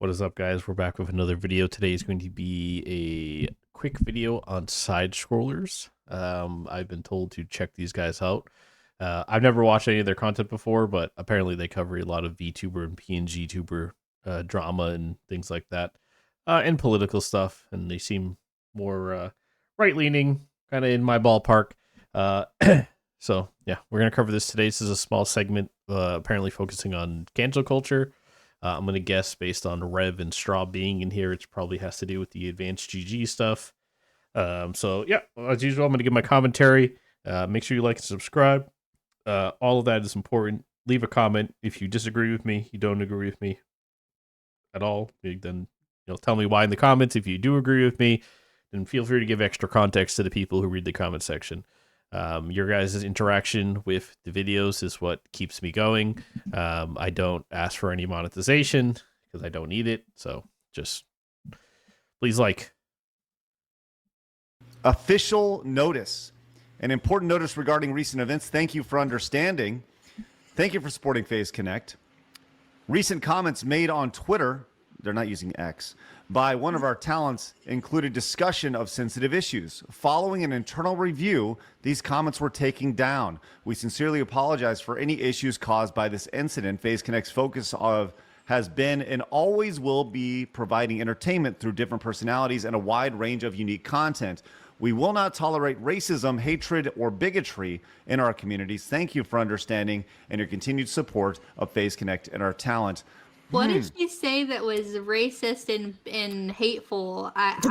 What is up, guys? We're back with another video. Today is going to be a quick video on side scrollers. I've been told to check these guys out. I've never watched any of their content before, but apparently they cover a lot of VTuber and PNG tuber drama and things like that, and political stuff. And they seem more right leaning, kind of in my ballpark. Uh, so yeah, we're gonna cover this today. This is a small segment, apparently focusing on cancel culture. I'm going to guess based on Rev and Straw being in here, it probably has to do with the advanced GG stuff. So, yeah, as usual, I'm going to give my commentary. Make sure you like and subscribe. All of that is important. Leave a comment. If you disagree with me, you don't agree with me at all, then tell me why in the comments. If you do agree with me, then feel free to give extra context to the people who read the comment section. Your guys' interaction with the videos is what keeps me going. I don't ask for any monetization because I don't need it. So just please like. Official notice. An important notice regarding recent events. Thank you for understanding. Thank you for supporting FaZe Connect. Recent comments made on Twitter, they're not using X, by one of our talents included discussion of sensitive issues. Following an internal review, these comments were taken down. We sincerely apologize for any issues caused by this incident. FaZe Connect's focus has been and always will be providing entertainment through different personalities and a wide range of unique content. We will not tolerate racism, hatred, or bigotry in our communities. Thank you for understanding and your continued support of FaZe Connect and our talent. What did she say that was racist and hateful? She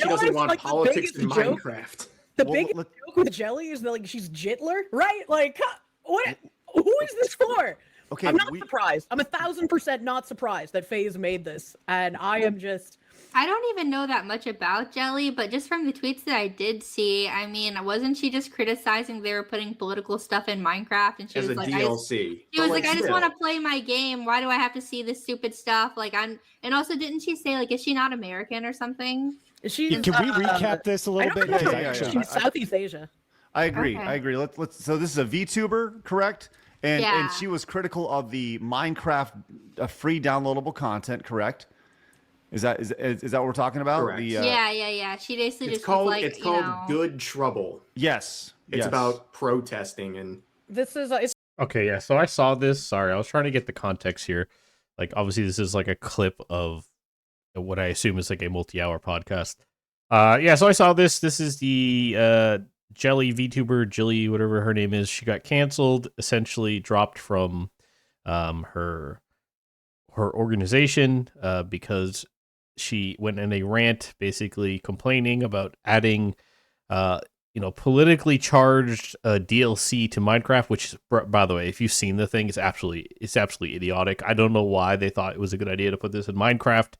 doesn't want politics in Minecraft. The biggest joke with Jelly is that she's Jitler, right? Like, what? Who is this for? Okay, I'm not surprised. I'm 1,000% not surprised that FaZe made this, and I am just. I don't even know that much about Jelly, but just from the tweets that I did see, I mean, wasn't she just criticizing they were putting political stuff in Minecraft? And she was like, DLC. I just want to play my game. Why do I have to see this stupid stuff? And also, didn't she say, is she not American or something? Can we recap this a little bit? Yeah. She's Southeast Asia. I agree. Okay. I agree. Let's. So this is a VTuber, correct? And she was critical of the Minecraft free downloadable content, correct? Is that what we're talking about? Correct. Yeah. She basically It's called Good Trouble. Yes. It's about protesting and this is Okay, yeah. So I saw this. Sorry, I was trying to get the context here. Obviously, this is a clip of what I assume is a multi-hour podcast. Yeah. So I saw this. This is the Jelly VTuber, Jilly, whatever her name is. She got canceled, essentially dropped from her organization because she went in a rant basically complaining about adding politically charged DLC to Minecraft, which, by the way, if you've seen the thing, it's absolutely idiotic. I don't know why they thought it was a good idea to put this in Minecraft.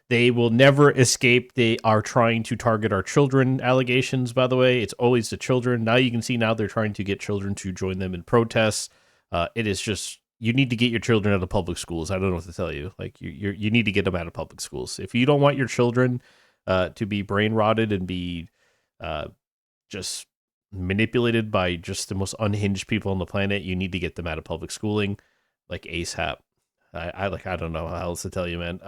They will never escape. They are trying to target our children allegations, by the way. It's always the children. Now you can see they're trying to get children to join them in protests. It is just, you need to get your children out of public schools. I don't know what to tell you. You need to get them out of public schools. If you don't want your children to be brain rotted and be just manipulated by just the most unhinged people on the planet, you need to get them out of public schooling, ASAP. I don't know how else to tell you, man.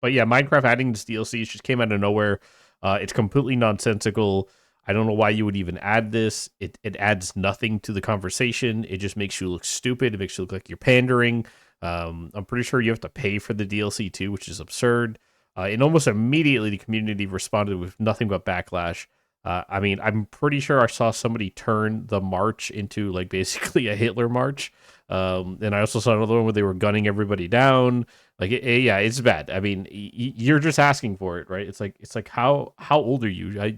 But yeah, Minecraft adding this DLC just came out of nowhere. It's completely nonsensical. I don't know why you would even add this. It adds nothing to the conversation. It just makes you look stupid. It makes you look like you're pandering. I'm pretty sure you have to pay for the DLC too, which is absurd. And almost immediately the community responded with nothing but backlash. I mean, I'm pretty sure I saw somebody turn the march into basically a Hitler march. And I also saw another one where they were gunning everybody down. Yeah, it's bad. I mean, you're just asking for it, right? It's like how old are you? Are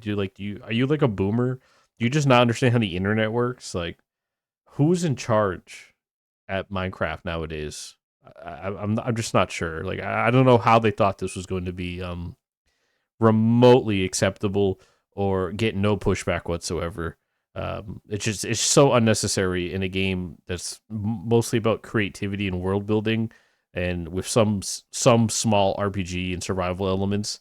you a boomer? Do you just not understand how the internet works? Who's in charge at Minecraft nowadays? I'm just not sure. I don't know how they thought this was going to be remotely acceptable or get no pushback whatsoever. It's so unnecessary in a game that's mostly about creativity and world building, and with some small RPG and survival elements,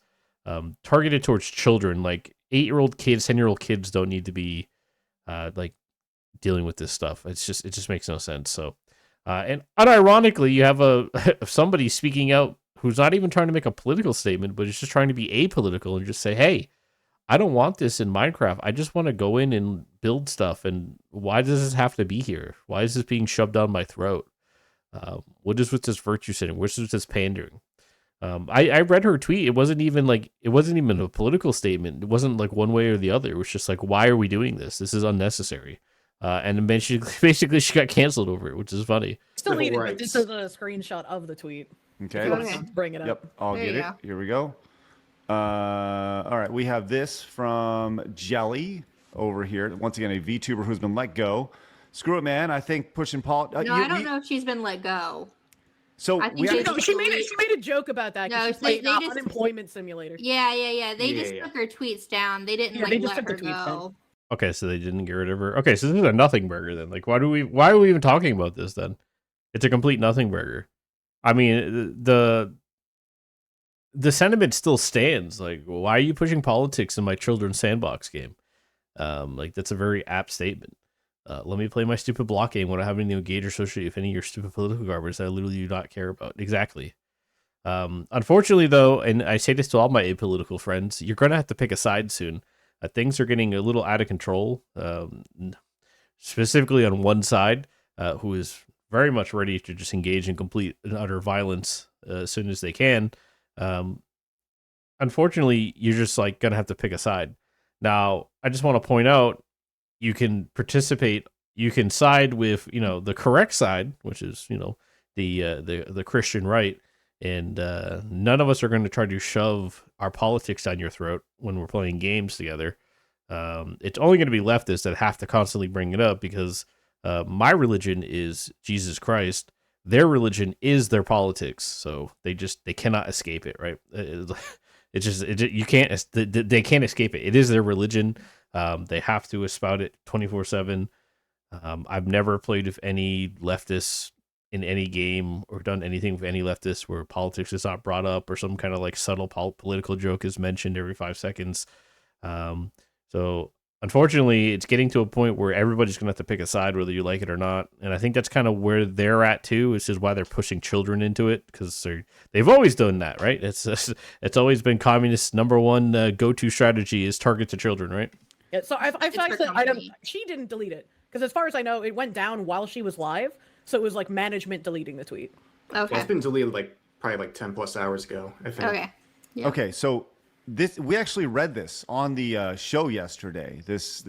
targeted towards children. 8-year-old kids, 10-year-old kids don't need to be dealing with this stuff. It just makes no sense. So And unironically, you have somebody speaking out who's not even trying to make a political statement, but is just trying to be apolitical and just say, "Hey, I don't want this in Minecraft. I just want to go in and build stuff. And why does this have to be here? Why is this being shoved down my throat? What is with this virtue signaling? What is with this pandering?" I read her tweet. It wasn't even a political statement. It wasn't like one way or the other. It was just like, why are we doing this? This is unnecessary. And then basically she got canceled over it, which is funny. Still Civil need it. rights. This is a screenshot of the tweet. Okay. If you want Okay. to bring it up. Yep, I'll There get you it. go. Here we go. All right, we have this from Jelly over here. Once again, a VTuber who's been let go. Screw it, man. I think pushing Paul. No, I don't know if she's been let go. So I think we she- actually, No, she made a joke about that. No, No, she's they playing an just- unemployment simulator. Yeah. They Yeah, just yeah. took her tweets down. They didn't Yeah, they like just let took her the tweets down. go. Okay, so they didn't get rid of her. Okay, so this is a nothing burger then. Like, why are we even talking about this then? It's a complete nothing burger. I mean, the sentiment still stands. Like, why are you pushing politics in my children's sandbox game? Like, that's a very apt statement. Let me play my stupid block game without having to engage or associate with any of your stupid political garbage that I literally do not care about. Exactly. Unfortunately, though, and I say this to all my apolitical friends, you're going to have to pick a side soon. Things are getting a little out of control, specifically on one side, who is very much ready to just engage in complete and utter violence as soon as they can. Unfortunately, you're just like going to have to pick a side. Now, I just want to point out, you can participate, you can side with, the correct side, which is, the Christian right. And none of us are going to try to shove our politics down your throat when we're playing games together. It's only going to be leftists that have to constantly bring it up because my religion is Jesus Christ. Their religion is their politics, so they cannot escape it. Right? You can't. They can't escape it. It is their religion. They have to espout it 24/7. I've never played with any leftists in any game or done anything with any leftists where politics is not brought up or some kind of like subtle political joke is mentioned every 5 seconds. So unfortunately, it's getting to a point where everybody's going to have to pick a side, whether you like it or not. And I think that's kind of where they're at too. This is why they're pushing children into it, because they've always done that, right? It's always been communist number one go-to strategy is target to children, right? Yeah, so I for faxed the item. company. She didn't delete it because, as far as I know, it went down while she was live. So it was like management deleting the tweet. Okay. It's been deleted probably 10 plus hours ago, I think. Okay. Yeah. okay, so we actually read this on the show yesterday. This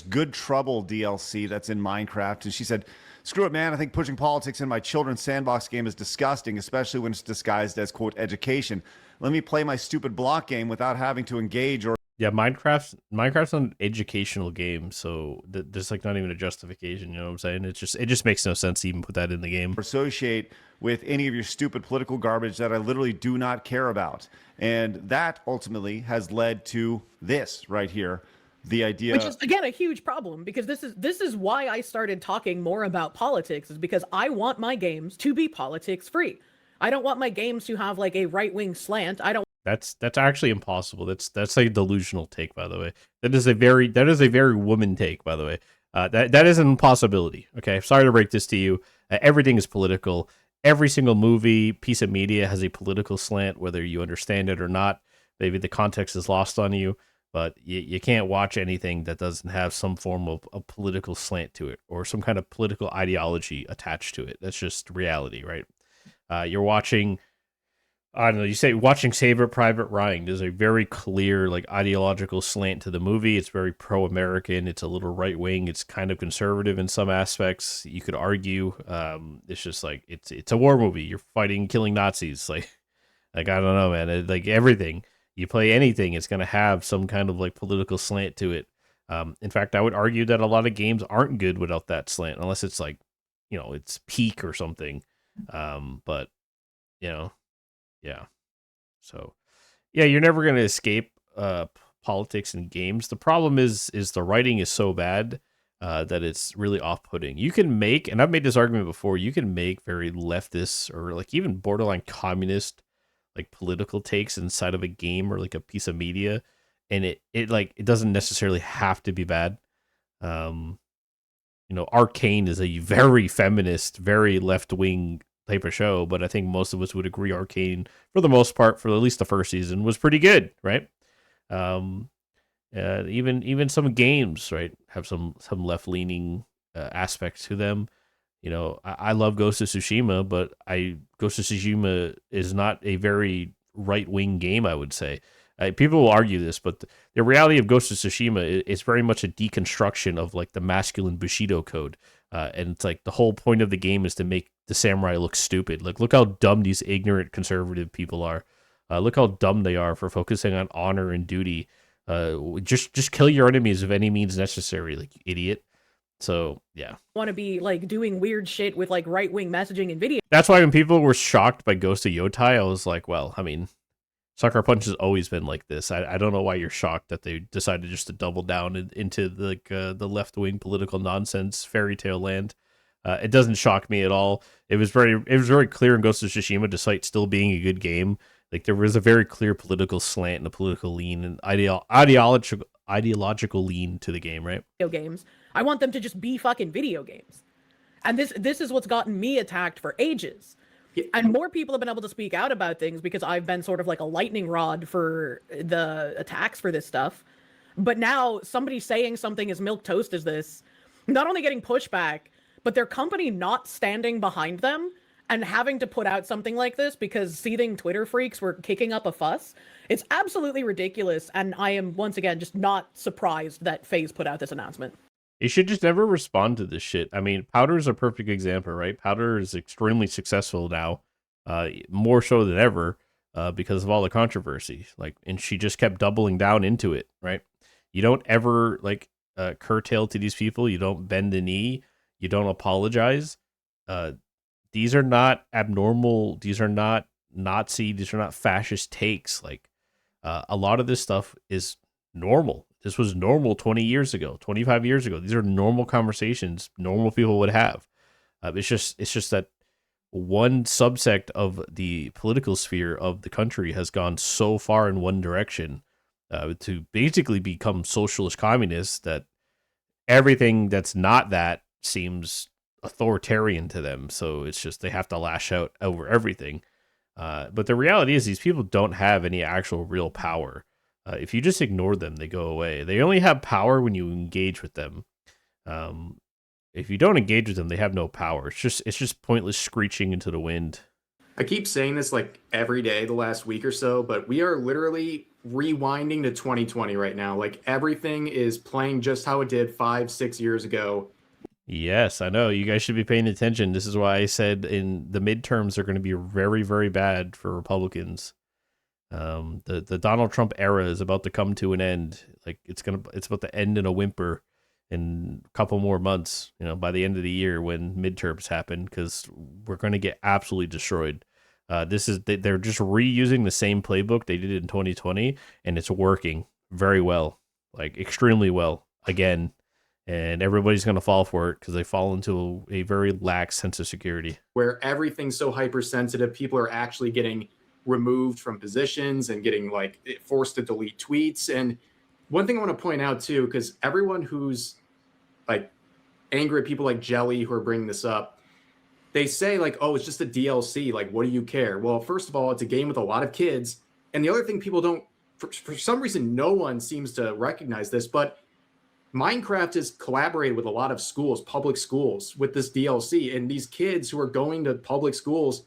Good Trouble DLC that's in Minecraft, and she said, "Screw it, man. I think pushing politics in my children's sandbox game is disgusting, especially when it's disguised as quote education. Let me play my stupid block game without having to engage or." Yeah, Minecraft's an educational game, so there's like not even a justification. You know what I'm saying? It just makes no sense to even put that in the game. Associate with any of your stupid political garbage that I literally do not care about. And that ultimately has led to this right here. The idea, Which is again a huge problem because this is why I started talking more about politics, is because I want my games to be politics free. I don't want my games to have like a right-wing slant. I don't That's actually impossible. That's a delusional take, by the way. That is a very woman take, by the way. That is an impossibility. Okay, sorry to break this to you. Everything is political. Every single movie, piece of media has a political slant, whether you understand it or not. Maybe the context is lost on you, but you can't watch anything that doesn't have some form of a political slant to it or some kind of political ideology attached to it. That's just reality, right? You're watching, I don't know, you say watching Saving Private Ryan. There's a very clear like ideological slant to the movie. It's very pro-American. It's a little right-wing. It's kind of conservative in some aspects. You could argue. It's just like it's a war movie. You're fighting, killing Nazis. Like I don't know, man. Like everything you play, anything, it's gonna have some kind of like political slant to it. In fact, I would argue that a lot of games aren't good without that slant, unless it's like, it's Peak or something. But yeah. So, yeah, you're never going to escape politics in games. The problem is the writing is so bad that it's really off-putting. You can make, and I've made this argument before, you can make very leftist or like even borderline communist like political takes inside of a game or like a piece of media, and it doesn't necessarily have to be bad. Arcane is a very feminist, very left wing type of show, but I think most of us would agree Arcane, for the most part, for at least the first season, was pretty good, right? Even some games, right, have some left leaning aspects to them. I love Ghost of Tsushima, but Ghost of Tsushima is not a very right wing game, I would say. People will argue this, but the reality of Ghost of Tsushima is very much a deconstruction of like the masculine Bushido code. And it's like the whole point of the game is to make the samurai look stupid. Like, look how dumb these ignorant conservative people are. Look how dumb they are for focusing on honor and duty. Just kill your enemies if any means necessary, like, you idiot. So, yeah. Want to be like doing weird shit with like right-wing messaging and video. That's why when people were shocked by Ghost of Yotai, I was like, well, I mean, Sucker Punch has always been like this. I don't know why you're shocked that they decided just to double down into the left-wing political nonsense fairy tale land. It doesn't shock me at all. It was very clear in Ghost of Tsushima, despite still being a good game. Like, there was a very clear political slant and a political lean and ideological lean to the game, right? Video games. I want them to just be fucking video games. And this is what's gotten me attacked for ages. And more people have been able to speak out about things because I've been sort of like a lightning rod for the attacks for this stuff. But now somebody saying something as milquetoast as this, not only getting pushback, but their company not standing behind them and having to put out something like this because seething Twitter freaks were kicking up a fuss. It's absolutely ridiculous. And I am, once again, just not surprised that FaZe put out this announcement. You should just never respond to this shit. I mean, Powder is a perfect example, right? Powder is extremely successful now, more so than ever, because of all the controversy. Like, and she just kept doubling down into it, right? You don't ever curtail to these people. You don't bend the knee. You don't apologize. These are not abnormal. These are not Nazi. These are not fascist takes. Like, a lot of this stuff is normal. This was normal 20 years ago, 25 years ago. These are normal conversations normal people would have. It's just that one subsect of the political sphere of the country has gone so far in one direction to basically become socialist communists that everything that's not that seems authoritarian to them. So it's just they have to lash out over everything. But the reality is these people don't have any actual real power. If you just ignore them, they go away. They only have power when you engage with them. If you don't engage with them, they have no power. It's just pointless screeching into the wind. I keep saying this like every day the last week or so, but we are literally rewinding to 2020 right now. Like, everything is playing just how it did 5-6 years ago. Yes, I know. You guys should be paying attention. This is why I said in the midterms are going to be very, very bad for Republicans. The Donald Trump era is about to come to an end. Like, it's about to end in a whimper in a couple more months, by the end of the year when midterms happen, because we're going to get absolutely destroyed. They're just reusing the same playbook they did in 2020, and it's working very well, like extremely well again. And everybody's going to fall for it because they fall into a very lax sense of security. Where everything's so hypersensitive, people are actually getting removed from positions and getting forced to delete tweets. And one thing I want to point out too, because everyone who's angry at people like Jelly who are bringing this up, they say oh, it's just a DLC. Like, what do you care? Well, first of all, it's a game with a lot of kids. And the other thing people don't, for some reason, no one seems to recognize this, but Minecraft has collaborated with a lot of schools, public schools, with this DLC. And these kids who are going to public schools,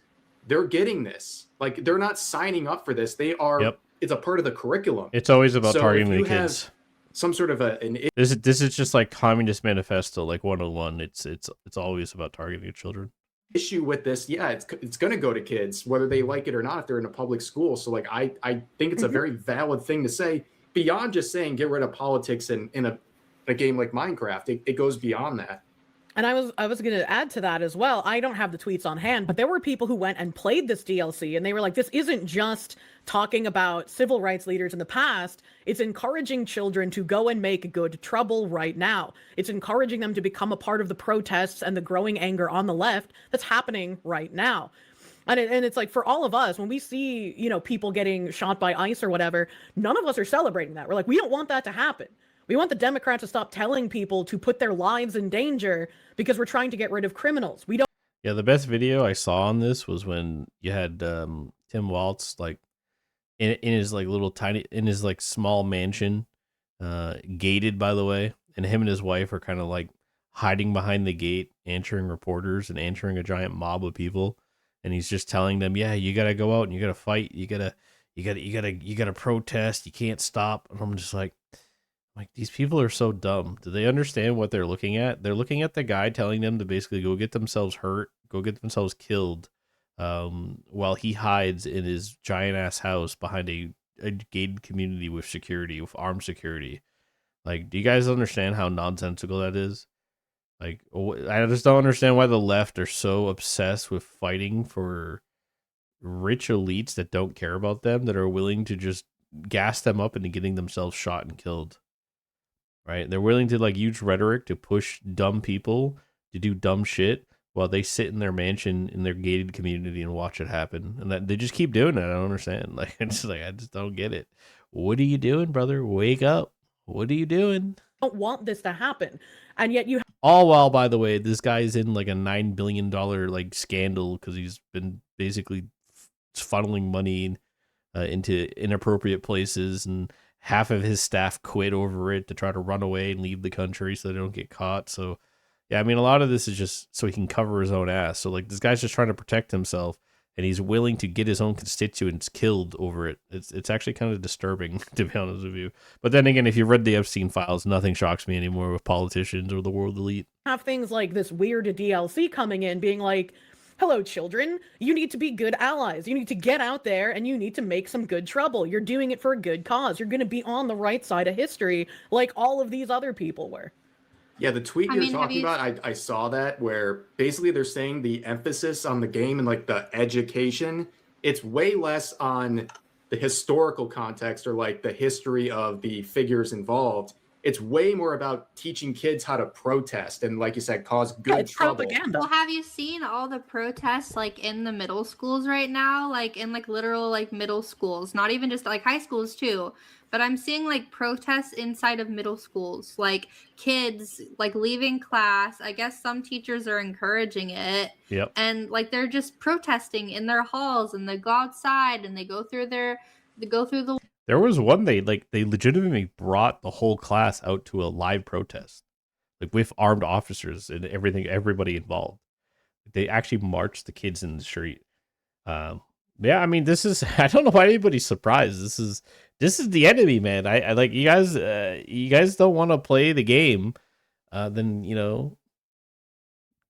they're getting this. Like, they're not signing up for this. They are. Yep. It's a part of the curriculum. It's always about targeting the kids. Some sort of this is just like Communist Manifesto, like 101. It's always about targeting children. Issue with this, yeah, it's going to go to kids whether they like it or not if they're in a public school. So I think it's a very valid thing to say beyond just saying get rid of politics in a game like Minecraft. It goes beyond that. And I was going to add to that as well. I don't have the tweets on hand, but there were people who went and played this DLC and they were like, this isn't just talking about civil rights leaders in the past. It's encouraging children to go and make good trouble right now. It's encouraging them to become a part of the protests and the growing anger on the left that's happening right now. And it's like, for all of us, when we see, people getting shot by ICE or whatever, none of us are celebrating that. We're like, we don't want that to happen. We want the Democrats to stop telling people to put their lives in danger because we're trying to get rid of criminals. We don't. Yeah, the best video I saw on this was when you had Tim Waltz like in his like little tiny in his like small mansion, gated by the way, and him and his wife are kind of like hiding behind the gate, answering reporters and answering a giant mob of people, and he's just telling them, "Yeah, you gotta go out and you gotta fight, you gotta protest, you can't stop." And I'm just like, these people are so dumb. Do they understand what they're looking at? They're looking at the guy telling them to basically go get themselves hurt, go get themselves killed, while he hides in his giant ass house behind a gated community with security, with armed security. Like, do you guys understand how nonsensical that is? Like, I just don't understand why the left are so obsessed with fighting for rich elites that don't care about them, that are willing to just gas them up into getting themselves shot and killed. Right? They're willing to like use rhetoric to push dumb people to do dumb shit while they sit in their mansion in their gated community and watch it happen. And that they just keep doing it. I don't understand. Like, it's like, I just don't get it. What are you doing, brother? Wake up. What are you doing? Don't want this to happen. And yet you All while, by the way, this guy's in like a $9 billion like scandal because he's been basically funneling money into inappropriate places, and half of his staff quit over it to try to run away and leave the country so they don't get caught. So, yeah, I mean, a lot of this is just so he can cover his own ass. So, like, this guy's just trying to protect himself, and he's willing to get his own constituents killed over it. It's actually kind of disturbing, to be honest with you. But then again, if you've read the Epstein files, nothing shocks me anymore with politicians or the world elite. have things like this weird DLC coming in being like, hello, children, you need to be good allies. You need to get out there and you need to make some good trouble. You're doing it for a good cause. You're going to be on the right side of history like all of these other people were. Yeah, the tweet you're talking about, I saw that, where basically they're saying the emphasis on the game and like the education, it's way less on the historical context or like the history of the figures involved. It's way more about teaching kids how to protest and, like you said, cause good trouble. Propaganda. Well, have you seen all the protests like in the middle schools right now? Like in like literal like middle schools, not even just like high schools too. But I'm seeing like protests inside of middle schools, like kids like leaving class. I guess some teachers are encouraging it. Yep. And like they're just protesting in their halls, and they go outside and they go through the There was one they legitimately brought the whole class out to a live protest, like with armed officers and everybody involved. They actually marched the kids in the street. Yeah, I mean, this is I don't know why anybody's surprised. This is the enemy, man. I like you guys don't want to play the game, then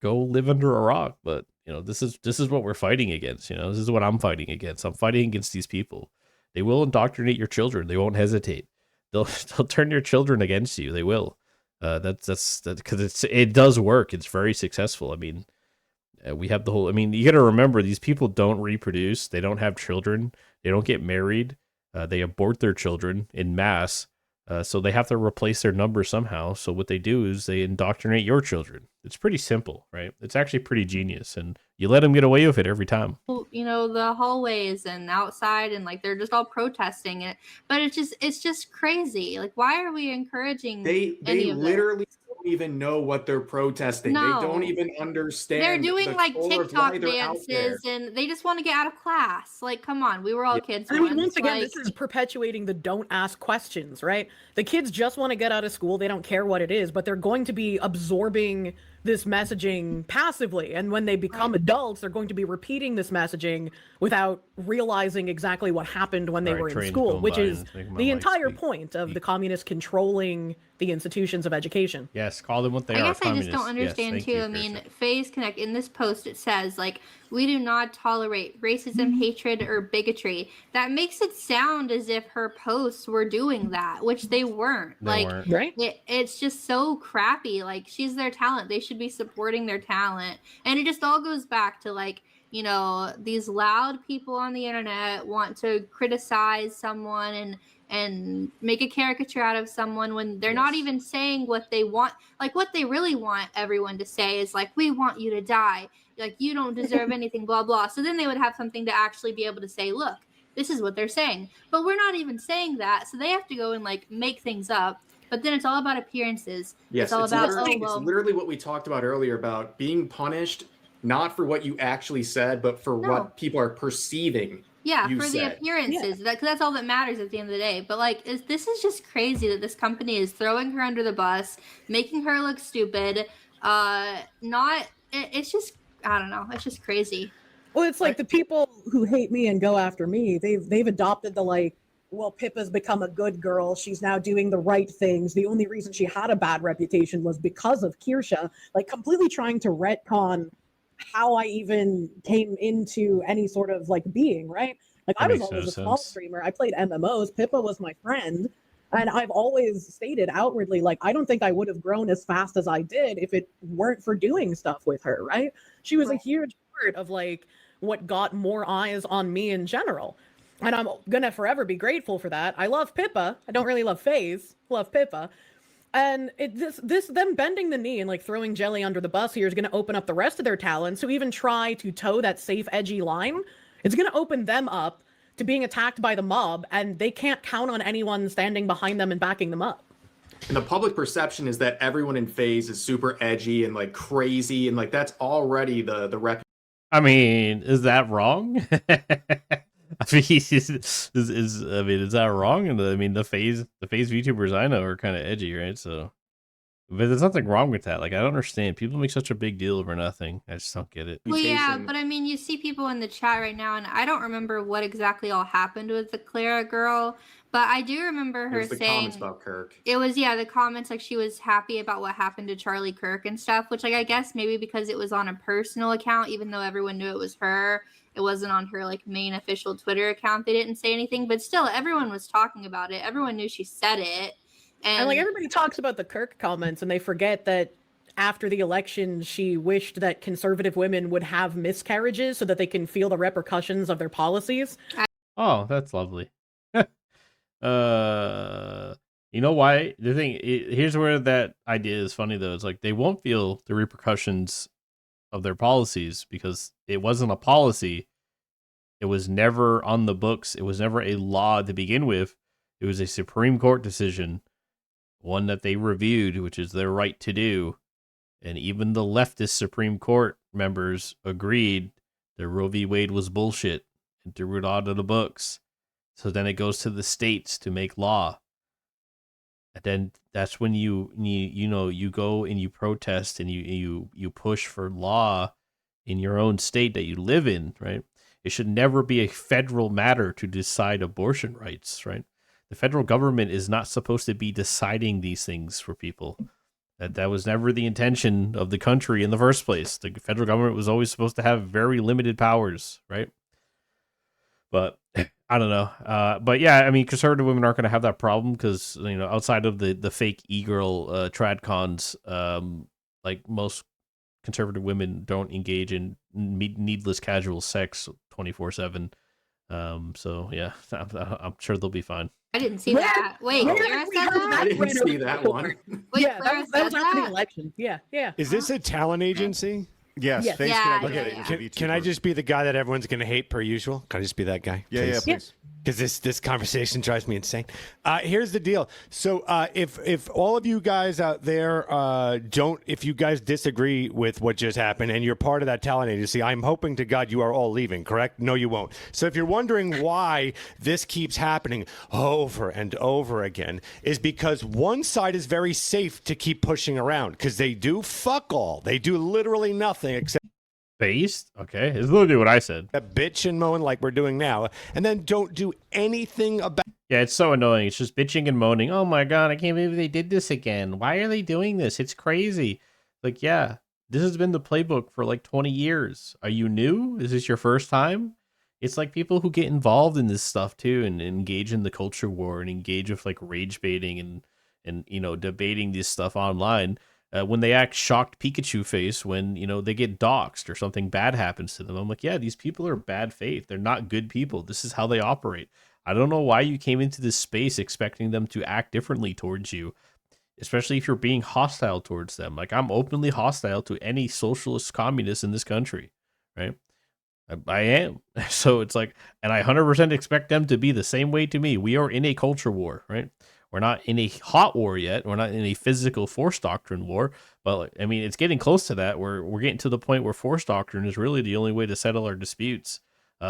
go live under a rock. But this is what we're fighting against. This is what I'm fighting against. I'm fighting against these people. They will indoctrinate your children. They won't hesitate. They'll turn your children against you. They will. That's because it does work. It's very successful. I mean, we have the whole. I mean, you got to remember, these people don't reproduce. They don't have children. They don't get married. They abort their children in mass. So they have to replace their number somehow. So what they do is they indoctrinate your children. It's pretty simple, right? It's actually pretty genius, and you let them get away with it every time. the hallways and outside, and like they're just all protesting it. But it's just crazy. Like, why are we encouraging They any of literally don't even know what they're protesting. No. They don't even understand. They're doing the like core of TikTok why they're out there. dances, and they just want to get out of class. Like, come on, we were all kids I mean, once. once again, like, this is perpetuating the don't ask questions, right? The kids just want to get out of school. They don't care what it is, but they're going to be absorbing this messaging passively. And when they become adults, they're going to be repeating this messaging without realizing exactly what happened when they were in school, which is the entire point of the communists controlling the institutions of education. Yes, call them what they I are. guess I just don't understand too. I mean, FaZe Connect, in this post it says like, we do not tolerate racism, hatred, or bigotry. That makes it sound as if her posts were doing that, which they weren't. Right? It's just so crappy. Like, she's their talent. They should be supporting their talent. And it just all goes back to like, these loud people on the internet want to criticize someone and make a caricature out of someone when they're not even saying what they want. Like, what they really want everyone to say is like, we want you to die. Like, you don't deserve anything, blah, blah. So then they would have something to actually be able to say, look, this is what they're saying. But we're not even saying that. So they have to go and like make things up. But then it's all about appearances. Yes, it's all about it's literally what we talked about earlier about being punished not for what you actually said, but for what people are perceiving. Yeah, you for said. the appearances. That's all that matters at the end of the day. But like, this is just crazy that this company is throwing her under the bus, making her look stupid. It's just, I don't know. It's just crazy. Well, it's like the people who hate me and go after me. They've adopted the like, well, Pippa's become a good girl. She's now doing the right things. The only reason she had a bad reputation was because of Kirsche. Like completely trying to retcon how I even came into any sort of like being, right? Like I was always a small streamer. I played MMOs. Pippa was my friend. And I've always stated outwardly, like, I don't think I would have grown as fast as I did if it weren't for doing stuff with her, right? She was a huge part of like what got more eyes on me in general. And I'm gonna forever be grateful for that. I love Pippa. I don't really love FaZe. Love Pippa. And them bending the knee and like throwing Jelly under the bus here is going to open up the rest of their talents who even try to toe that safe, edgy line. It's going to open them up to being attacked by the mob, and they can't count on anyone standing behind them and backing them up. And the public perception is that everyone in FaZe is super edgy and like crazy, and like that's already the rep. I mean, is that wrong? I mean, is that wrong? And I mean, the FaZe VTubers I know are kind of edgy, right? So, but there's nothing wrong with that. Like, I don't understand. People make such a big deal over nothing. I just don't get it. Well, yeah, but I mean, you see people in the chat right now, and I don't remember what exactly all happened with the Clara girl, but I do remember her saying comments about Kirk. It was the comments like she was happy about what happened to Charlie Kirk and stuff, which like I guess maybe because it was on a personal account, even though everyone knew it was her. It wasn't on her like main official Twitter account. They didn't say anything, but still everyone was talking about it. Everyone knew she said it. And like everybody talks about the Kirk comments and they forget that after the election, she wished that conservative women would have miscarriages so that they can feel the repercussions of their policies. Oh, that's lovely. You know why? The thing, here's where that idea is funny though. It's like they won't feel the repercussions of their policies because it wasn't a policy. It was never on the books. It was never a law to begin with. It was a Supreme Court decision, one that they reviewed, which is their right to do. And even the leftist Supreme Court members agreed that Roe v. Wade was bullshit and threw it out of the books. So then it goes to the states to make law. And then that's when you go and you protest and you push for law in your own state that you live in, right? It should never be a federal matter to decide abortion rights, right? The federal government is not supposed to be deciding these things for people. That was never the intention of the country in the first place. The federal government was always supposed to have very limited powers, right? But I don't know. But yeah, I mean, conservative women aren't going to have that problem because, outside of the fake e-girl tradcons, like most conservative women don't engage in needless casual sex 24/7. So yeah, I'm sure they'll be fine. I didn't see that. Wait, Clara said that? I didn't see that one. Wait, Yeah, Clara that was said after the that? election. Yeah. Is this a talent agency? Yes, Yes. FaZe Yeah, Connect yeah, is yeah. a Can I VTuber. just be the guy that everyone's going to hate per usual? Can I just be that guy? Yeah, please. Because this conversation drives me insane. Here's the deal. So if all of you guys out there if you guys disagree with what just happened and you're part of that talent agency, I'm hoping to God you are all leaving, correct? No, you won't. So if you're wondering why this keeps happening over and over again, is because one side is very safe to keep pushing around because they do fuck all. They do literally nothing except Based? Okay. It's literally what I said. that bitch and moan like we're doing now, and then don't do anything about Yeah, it's so annoying. It's just bitching and moaning. Oh my god, I can't believe they did this again. Why are they doing this? It's crazy. Like, yeah, this has been the playbook for like 20 years. Are you new? Is this your first time? It's like people who get involved in this stuff too and engage in the culture war and engage with like rage baiting and debating this stuff online. When they act shocked Pikachu face when, they get doxxed or something bad happens to them. I'm like, yeah, these people are bad faith. They're not good people. This is how they operate. I don't know why you came into this space expecting them to act differently towards you, especially if you're being hostile towards them. Like, I'm openly hostile to any socialist communist in this country, right? I am. So it's like, and I 100% expect them to be the same way to me. We are in a culture war, right? We're not in a hot war yet. We're not in a physical force doctrine war. But I mean, it's getting close to that. We're getting to the point where force doctrine is really the only way to settle our disputes.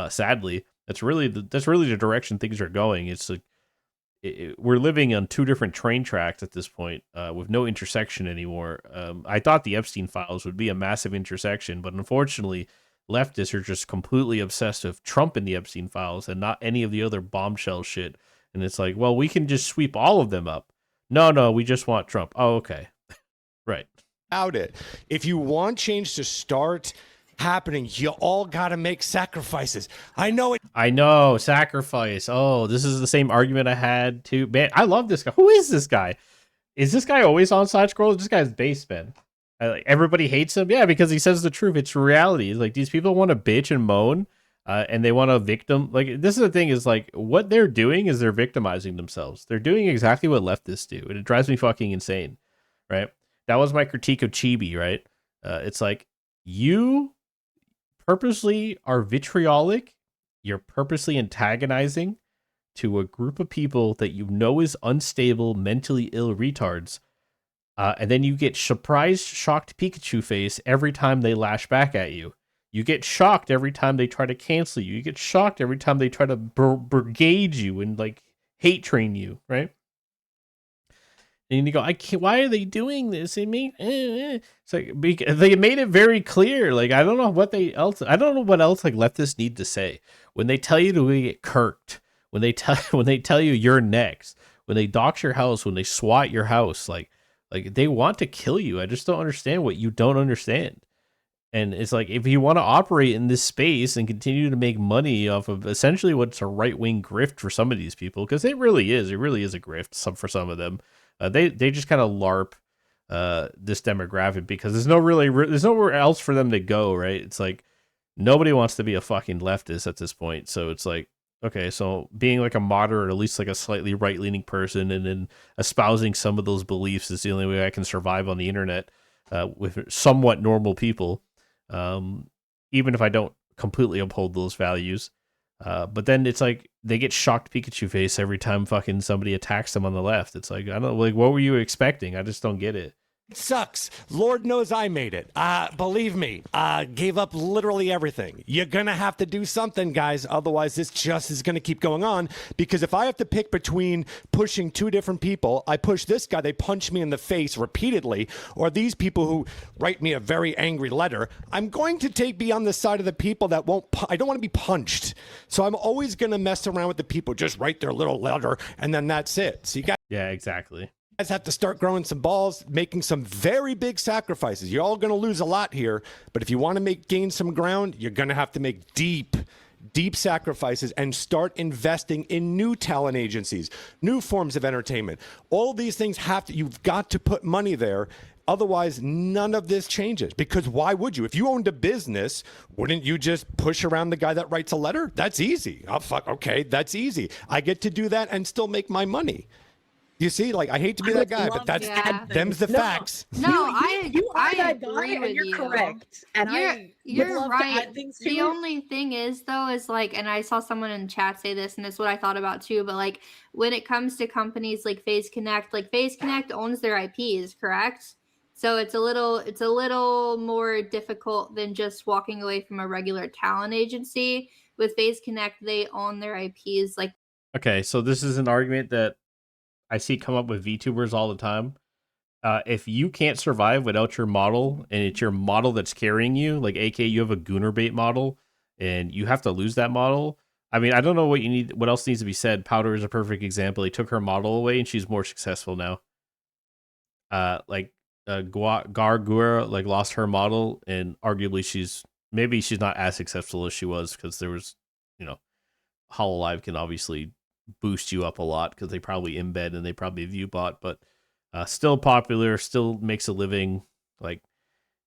Sadly, that's really the direction things are going. It's like we're living on two different train tracks at this point, with no intersection anymore. I thought the Epstein files would be a massive intersection, but unfortunately, leftists are just completely obsessed with Trump in the Epstein files and not any of the other bombshell shit. And it's like, well, we can just sweep all of them up. No, we just want Trump. Oh, okay. Right. Out it. If you want change to start happening, you all got to make sacrifices. I know sacrifice. Oh, this is the same argument I had too. Man, I love this guy. Who is this guy? Is this guy always on side scroll? This guy's base, man. Everybody hates him. Yeah, because he says the truth. It's reality. It's like these people want to bitch and moan, and they want to victim. Like, this is the thing, is like what they're doing is they're victimizing themselves. They're doing exactly what leftists do, and it drives me fucking insane. Right? That was my critique of Chibi. Right? It's like, you purposely are vitriolic. You're purposely antagonizing to a group of people that you know is unstable, mentally ill retards. And then you get surprised, shocked Pikachu face every time they lash back at you. You get shocked every time they try to cancel you. You get shocked every time they try to brigade you and like hate train you, right? And you go, I can't. Why are they doing this? It mean, it's like they made it very clear. Like, I don't know what else like leftists need to say when they tell you to get kirked. When they tell you you're next. When they dox your house. When they swat your house. Like they want to kill you. I just don't understand what you don't understand. And it's like, if you want to operate in this space and continue to make money off of essentially what's a right-wing grift for some of these people, because it really is a grift for some of them. They just kind of LARP this demographic because there's nowhere else for them to go, right? It's like nobody wants to be a fucking leftist at this point. So it's like, okay, so being like a moderate, or at least like a slightly right-leaning person, and then espousing some of those beliefs is the only way I can survive on the internet with somewhat normal people, even if I don't completely uphold those values. But then it's like they get shocked Pikachu face every time fucking somebody attacks them on the left. It's like, I don't, like, what were you expecting? I just don't get it. It sucks. Lord knows I made it. Believe me, gave up literally everything. You're going to have to do something, guys. Otherwise, this just is going to keep going on. Because if I have to pick between pushing two different people, I push this guy, they punch me in the face repeatedly, or these people who write me a very angry letter, I'm going to be on the side of the people that won't, I don't want to be punched. So I'm always going to mess around with the people, just write their little letter, and then that's it. So you guys. Yeah, exactly. Guys have to start growing some balls, making some very big sacrifices. You're all going to lose a lot here, but if you want to gain some ground, you're going to have to make deep sacrifices and start investing in new talent agencies, new forms of entertainment. All these things you've got to put money there. Otherwise, none of this changes. Because why would you? If you owned a business, wouldn't you just push around the guy that writes a letter? That's easy. Oh, fuck. Okay, that's easy. I get to do that and still make my money. You see, like, I hate to be that guy, but them's the facts. No, you are that agree guy, with and you're you. correct. And You're right. The only thing is, though, is like, and I saw someone in chat say this, and it's what I thought about too. But like, when it comes to companies like FaZe Connect, like FaZe Connect owns their IPs, correct? So it's a little more difficult than just walking away from a regular talent agency. With FaZe Connect, they own their IPs. Like, okay, so this is an argument that I see come up with VTubers all the time. If you can't survive without your model, and it's your model that's carrying you, like AK, you have a Goonerbait model, and you have to lose that model. I mean, I don't know what else needs to be said. Powder is a perfect example. They took her model away, and she's more successful now. Gargura like lost her model, and arguably she's not as successful as she was, because there was, Hololive can obviously boost you up a lot because they probably embed and they probably view bot, but still popular, still makes a living. Like,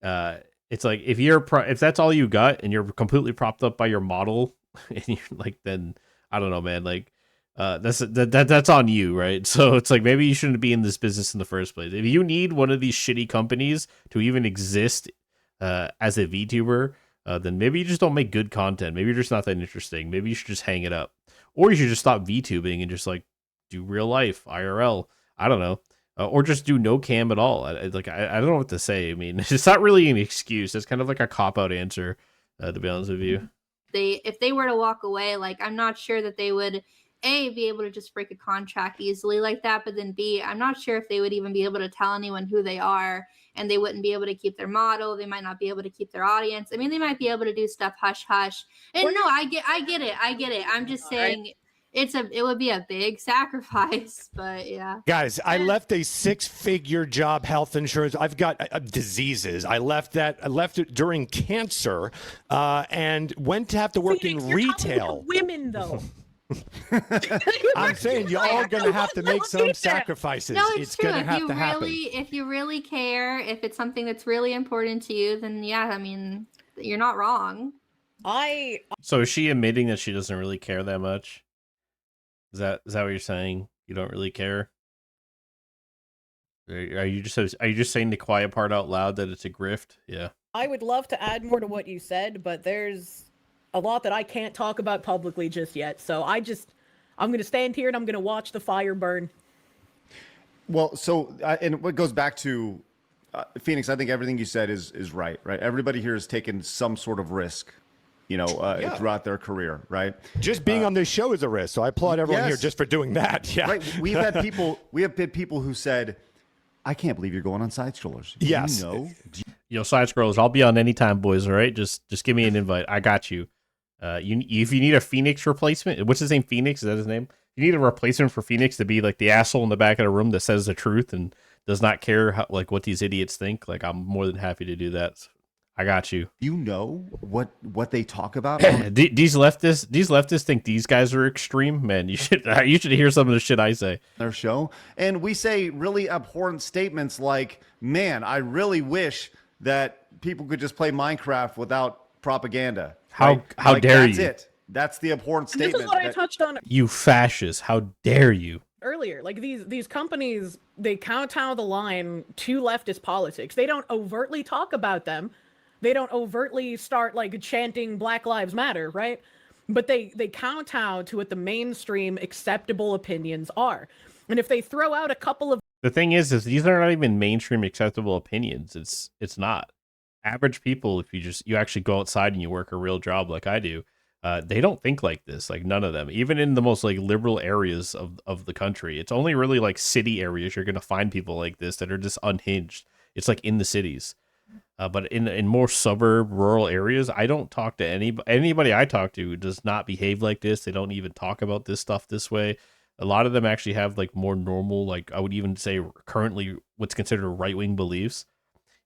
it's like if that's all you got and you're completely propped up by your model, and you're like, then I don't know, man. Like, that's on you, right? So it's like, maybe you shouldn't be in this business in the first place. If you need one of these shitty companies to even exist as a VTuber, then maybe you just don't make good content. Maybe you're just not that interesting. Maybe you should just hang it up. Or you should just stop VTubing and just like do real life IRL. I don't know. Or just do no cam at all. I don't know what to say. I mean, it's not really an excuse. It's kind of like a cop out answer, to be honest with you. If they were to walk away, like, I'm not sure that they would be able to just break a contract easily like that, but then B, I'm not sure if they would even be able to tell anyone who they are, and they wouldn't be able to keep their model. They might not be able to keep their audience. I mean, they might be able to do stuff hush hush. And no, I get it. I'm just saying it would be a big sacrifice, but yeah. Guys, I left a 6-figure job, health insurance. I've got diseases. I left it during cancer, and went to have to work in retail. Women, though. I'm saying you're all going to have to make some sacrifices. No, it's true. Going to have to happen. If you really care, if it's something that's really important to you, then yeah, I mean, you're not wrong. So is she admitting that she doesn't really care that much? Is that what you're saying? You don't really care? Are you just saying the quiet part out loud that it's a grift? Yeah. I would love to add more to what you said, but there's a lot that I can't talk about publicly just yet. So I'm going to stand here and I'm going to watch the fire burn. Well, so and what goes back to Phoenix, I think everything you said is right. Everybody here has taken some sort of risk, throughout their career, right? Just being on this show is a risk, so I applaud everyone here just for doing that. Yeah, right. We have had people who said, "I can't believe you're going on Side Scrollers." Yes, Side Scrollers, I'll be on anytime, boys. All right, just give me an invite. I got you. If you need a Phoenix replacement, what's his name? Phoenix, is that his name? You need a replacement for Phoenix to be like the asshole in the back of the room that says the truth and does not care what these idiots think. Like, I'm more than happy to do that. I got you. You know what they talk about? These leftists think these guys are extreme. Man, you should hear some of the shit I say. Their show, and we say really abhorrent statements like, "Man, I really wish that people could just play Minecraft without propaganda." How dare you? That's it. That's the abhorrent statement. This is what I touched on. You fascists! How dare you? Earlier, like these companies, they kowtow the line to leftist politics. They don't overtly talk about them. They don't overtly start like chanting Black Lives Matter, right? But they kowtow to what the mainstream acceptable opinions are. And if they throw out a couple of the thing is these are not even mainstream acceptable opinions. It's not. Average people, if you actually go outside and you work a real job like I do, they don't think like this. Like, none of them. Even in the most like liberal areas of the country, it's only really like city areas you're gonna find people like this that are just unhinged. It's like in the cities. But in more suburb, rural areas, I don't talk to anybody I talk to does not behave like this. They don't even talk about this stuff this way. A lot of them actually have like more normal, like I would even say currently what's considered right-wing beliefs.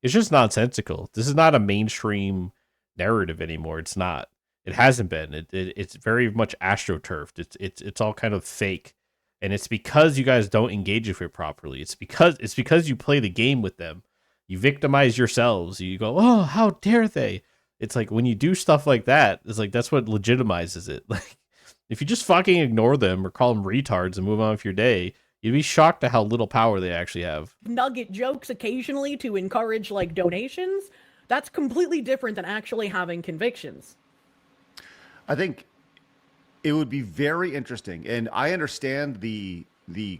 It's just nonsensical. This is not a mainstream narrative anymore. It's not. It hasn't been. It's very much astroturfed. It's all kind of fake. And it's because you guys don't engage with it properly. It's because you play the game with them. You victimize yourselves. You go, oh, how dare they? It's like when you do stuff like that, it's like that's what legitimizes it. Like, if you just fucking ignore them or call them retards and move on with your day, you'd be shocked at how little power they actually have. Nugget jokes occasionally to encourage like donations. That's completely different than actually having convictions. I think it would be very interesting, and I understand the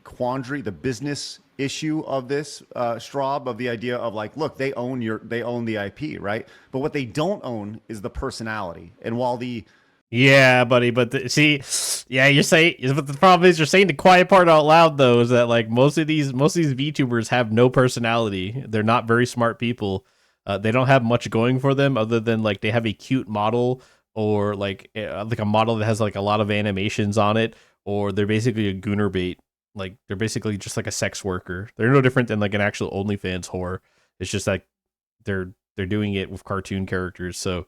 quandary, the business issue of this, Straub, of the idea of like, look, they own the IP, right? But what they don't own is the personality. And while yeah, buddy, but you're saying, but the problem is you're saying the quiet part out loud though, is that like most of these VTubers have no personality. They're not very smart people. They don't have much going for them other than like they have a cute model or like a model that has like a lot of animations on it, or they're basically a gooner bait. Like, they're basically just like a sex worker. They're no different than like an actual OnlyFans whore. It's just like they're doing it with cartoon characters. So,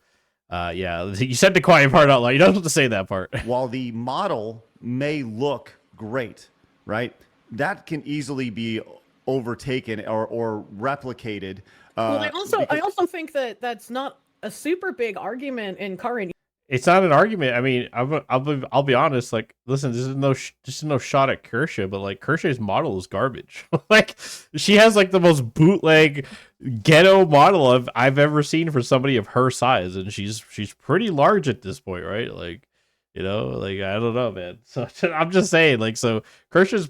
yeah, you said the quiet part out loud. You don't have to say that part. While the model may look great, right? That can easily be overtaken or replicated. Well, I also think that that's not a super big argument in current. It's not an argument. I mean, I'll be honest. Like, listen, this is no shot at Kersha, but like Kersha's model is garbage. Like, she has like the most bootleg ghetto model I've ever seen for somebody of her size, and she's pretty large at this point, right? Like, You know, like I don't know, man. So I'm just saying, like, so Kersh's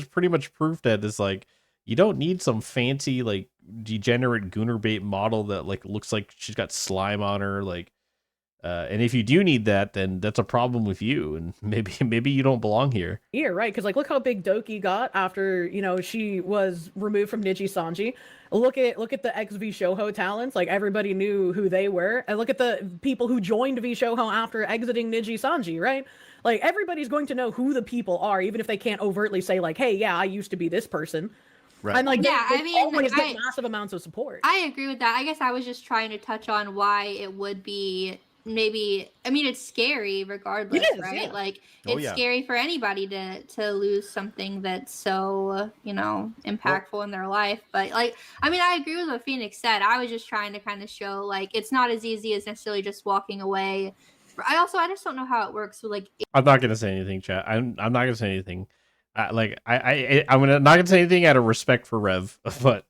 pretty much proof that it's like you don't need some fancy like degenerate gooner bait model that like looks like she's got slime on her, like. And if you do need that, then that's a problem with you, and maybe you don't belong here. Yeah, right. Because like, look how big Doki got after she was removed from Niji Sanji. Look at the ex V Shoujo talents. Like everybody knew who they were, and look at the people who joined V Shoujo after exiting Niji Sanji. Right? Like everybody's going to know who the people are, even if they can't overtly say like, "Hey, yeah, I used to be this person." Right. And like, Yeah, they I mean, always get massive amounts of support. I agree with that. I guess I was just trying to touch on why it would be maybe. I mean, it's scary regardless, It is, right? yeah. Like Oh, it's yeah. scary for anybody to lose something that's so impactful in their life. But like, I mean, I agree with what Phoenix said. I was just trying to kind of show like it's not as easy as necessarily just walking away. I just don't know how it works with like. I'm not gonna say anything, chat. I'm not gonna say anything. I'm not gonna say anything out of respect for Rev, but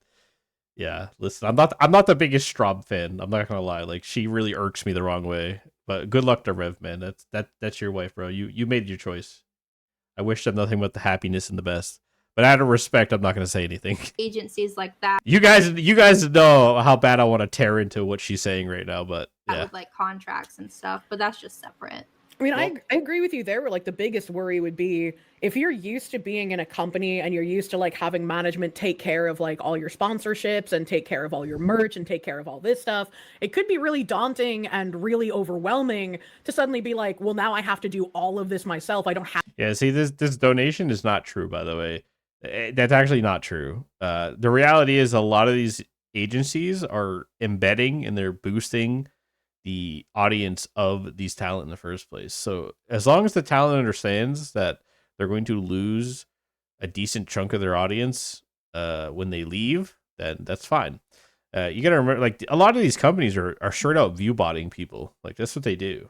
yeah, listen, I'm not the biggest Straub fan. I'm not gonna lie. Like she really irks me the wrong way. But good luck to Rev, man. That's your wife, bro. You made your choice. I wish them nothing but the happiness and the best. But out of respect, I'm not gonna say anything. Agencies like that You guys know how bad I want to tear into what she's saying right now, but yeah. with like contracts and stuff, but that's just separate. I mean, I agree with you there. Where like the biggest worry would be if you're used to being in a company and you're used to like having management take care of like all your sponsorships and take care of all your merch and take care of all this stuff. It could be really daunting and really overwhelming to suddenly be like, well, now I have to do all of this myself. I don't have. Yeah, see, this donation is not true, by the way. That's actually not true. The reality is a lot of these agencies are embedding and they're boosting the audience of these talent in the first place. So as long as the talent understands that they're going to lose a decent chunk of their audience when they leave, then that's fine. You gotta remember, like a lot of these companies are straight out view botting people. Like that's what they do.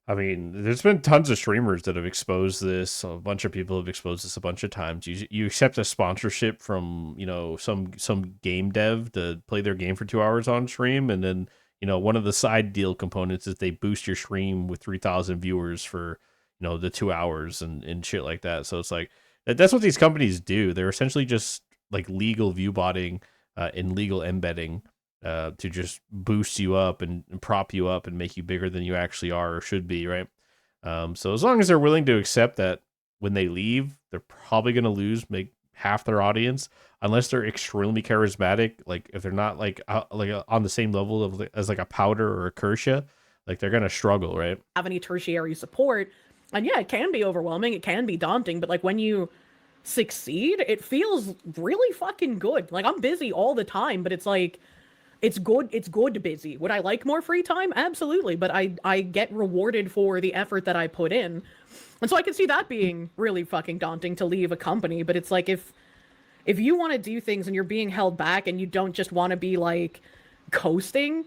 I mean, there's been tons of streamers that have exposed this. A bunch of people have exposed this a bunch of times. You accept a sponsorship from some game dev to play their game for 2 hours on stream, and then one of the side deal components is they boost your stream with 3,000 viewers for the 2 hours and shit like that. So it's like that's what these companies do. They're essentially just like legal view botting and legal embedding. To just boost you up and prop you up and make you bigger than you actually are or should be, right? So as long as they're willing to accept that when they leave, they're probably going to lose make half their audience, unless they're extremely charismatic. Like if they're not like on the same level of as like a Powder or a Kersha, like they're going to struggle, right? Have any tertiary support. And yeah, it can be overwhelming. It can be daunting. But like when you succeed, it feels really fucking good. Like I'm busy all the time, but it's like, it's good busy. Would I like more free time? Absolutely. But I get rewarded for the effort that I put in. And so I can see that being really fucking daunting to leave a company. But it's like if you want to do things and you're being held back and you don't just want to be like coasting.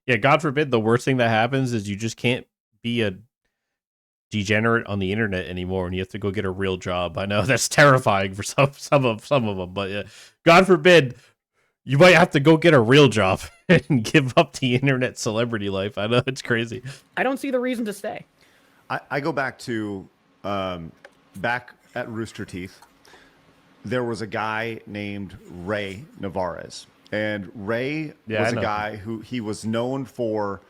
Yeah, God forbid the worst thing that happens is you just can't be a degenerate on the internet anymore and you have to go get a real job. I know that's terrifying for some of them, but yeah, God forbid you might have to go get a real job and give up the internet celebrity life. I know it's crazy. I don't see the reason to stay. I go back to back at Rooster Teeth. There was a guy named Ray Navarez, and Ray was a guy who he was known for.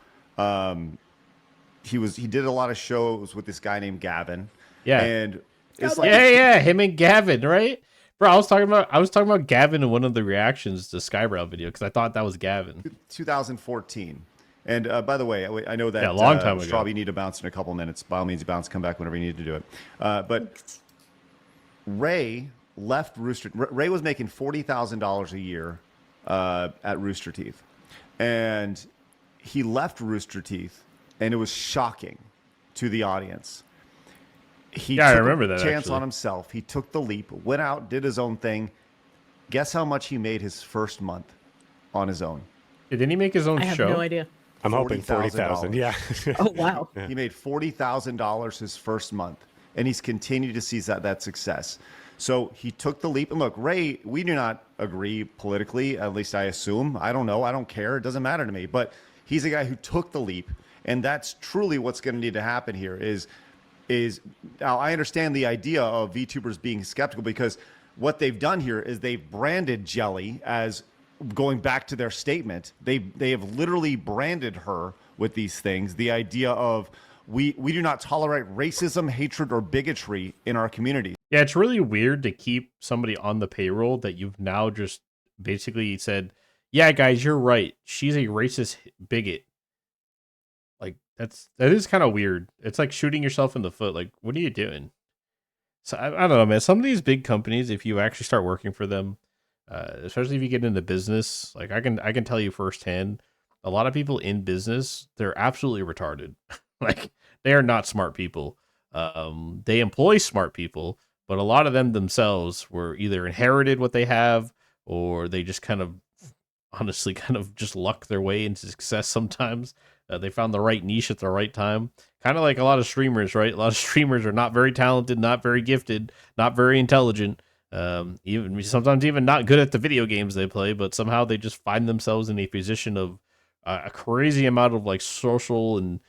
He did a lot of shows with this guy named Gavin. Yeah, and it's like, yeah, him and Gavin, right? Bro, I was talking about Gavin in one of the reactions to Skybrow video because I thought that was Gavin. 2014. And by the way, I know that a long time ago. Straub, you need to bounce in a couple minutes. By all means, you bounce, come back whenever you need to do it. But Ray left Rooster. Ray was making $40,000 a year at Rooster Teeth, and he left Rooster Teeth, and it was shocking to the audience. He took I remember that. Chance actually. on himself. He took the leap, went out, did his own thing. Guess how much he made his first month on his own? Didn't he make his own I have show? no idea. I'm hoping 40,000. Yeah. Oh wow. He made $40,000 his first month, and he's continued to see that success. So he took the leap. And look, Ray, we do not agree politically, at least I assume. I don't know. I don't care. It doesn't matter to me. But he's a guy who took the leap, And that's truly what's going to need to happen here is now I understand the idea of VTubers being skeptical because what they've done here is they've branded Jelly as going back to their statement. They have literally branded her with these things. The idea of we do not tolerate racism, hatred, or bigotry in our community. Yeah, it's really weird to keep somebody on the payroll that you've now just basically said, yeah, guys, you're right. She's a racist bigot. Like that is kind of weird. It's like shooting yourself in the foot. Like, what are you doing? So I don't know, man. Some of these big companies, if you actually start working for them, especially if you get into business, like I can tell you firsthand, a lot of people in business, they're absolutely retarded. Like they are not smart people. They employ smart people, but a lot of them themselves were either inherited what they have, or they just kind of honestly kind of just luck their way into success sometimes. They found the right niche at the right time. Kind of like a lot of streamers, right? A lot of streamers are not very talented, not very gifted, not very intelligent, even sometimes even not good at the video games they play, but somehow they just find themselves in a position of a crazy amount of like social and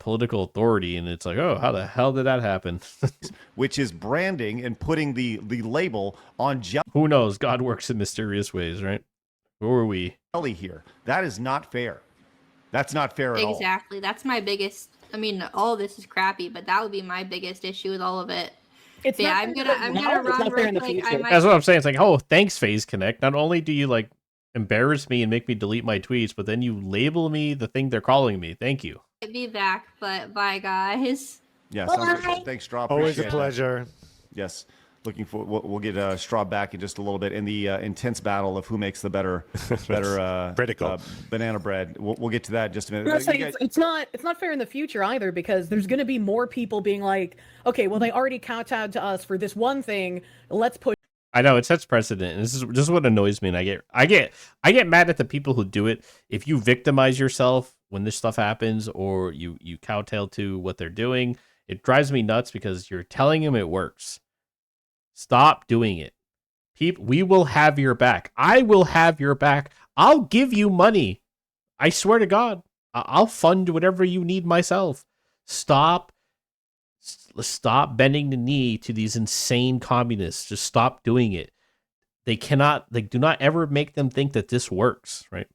political authority, and it's like, oh, how the hell did that happen? Which is branding and putting the label on Who knows? God works in mysterious ways, right? Who are we? Jelly here. That is not fair. That's not fair at all. Exactly. That's my biggest. I mean, all of this is crappy, but that would be my biggest issue with all of it. It's Yeah, not I'm fair gonna now, it's run not fair real in the quick. I future. might- That's what I'm saying. It's like, oh, thanks, FaZe Connect. Not only do you like embarrass me and make me delete my tweets, but then you label me the thing they're calling me. Thank you. be back, but bye, guys. Yeah, Bye. sounds good. Thanks, Straw. Always a Appreciate it. pleasure. Yes. Looking for we'll get Straw back in just a little bit in the intense battle of who makes the better Critical. banana bread. We'll get to that in just a minute. I'm not You saying guys- it's not fair in the future either, because there's going to be more people being like, okay, well, they already kowtowed to us for this one thing. Let's push. I know it sets precedent, and this is what annoys me. And I get mad at the people who do it. If you victimize yourself when this stuff happens, or you kowtail to what they're doing, it drives me nuts because you're telling them it works. Stop doing it. We will have your back. I will have your back. I'll give you money. I swear to God, I'll fund whatever you need myself. Stop bending the knee to these insane communists. Just stop doing it. They do not ever make them think that this works, right?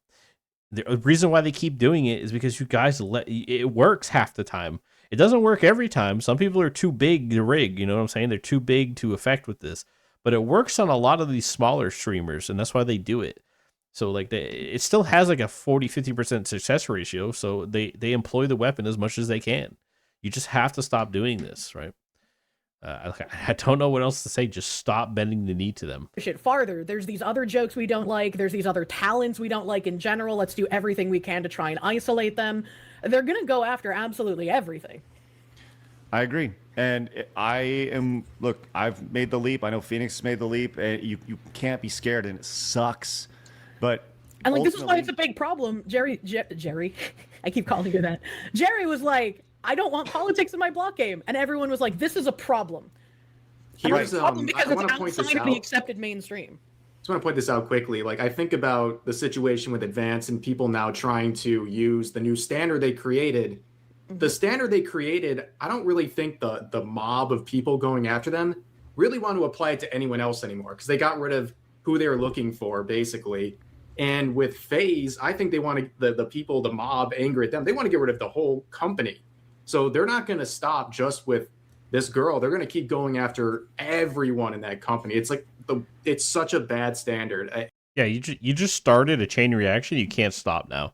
The reason why they keep doing it is because you guys it works half the time. It doesn't work every time. Some people are too big to rig, you know what I'm saying? They're too big to affect with this. But it works on a lot of these smaller streamers, and that's why they do it. So like it still has like a 40-50% success ratio, so they employ the weapon as much as they can. You just have to stop doing this, right? I don't know what else to say. Just stop bending the knee to them. It farther. There's these other jokes we don't like. There's these other talents we don't like in general. Let's do everything we can to try and isolate them. They're going to go after absolutely everything. I agree. And look, I've made the leap. I know Phoenix made the leap. And you can't be scared, and it sucks. But And like, this is why it's a ultimately- big problem. Jerry, I keep calling you that. Jerry was like, I don't want politics in my block game. And everyone was like, this is a problem. And Here's, it's a problem I because want it's to point this outside of the out. accepted mainstream. Just want to point this out quickly. Like, I think about the situation with Advance and people now trying to use the new standard they created. The standard they created, I don't really think the mob of people going after them really want to apply it to anyone else anymore, because they got rid of who they were looking for, basically. And with FaZe, I think they want the people, the mob, angry at them. They want to get rid of the whole company. So they're not going to stop just with this girl. They're going to keep going after everyone in that company. It's like it's such a bad standard. Yeah, you just started a chain reaction. You can't stop now.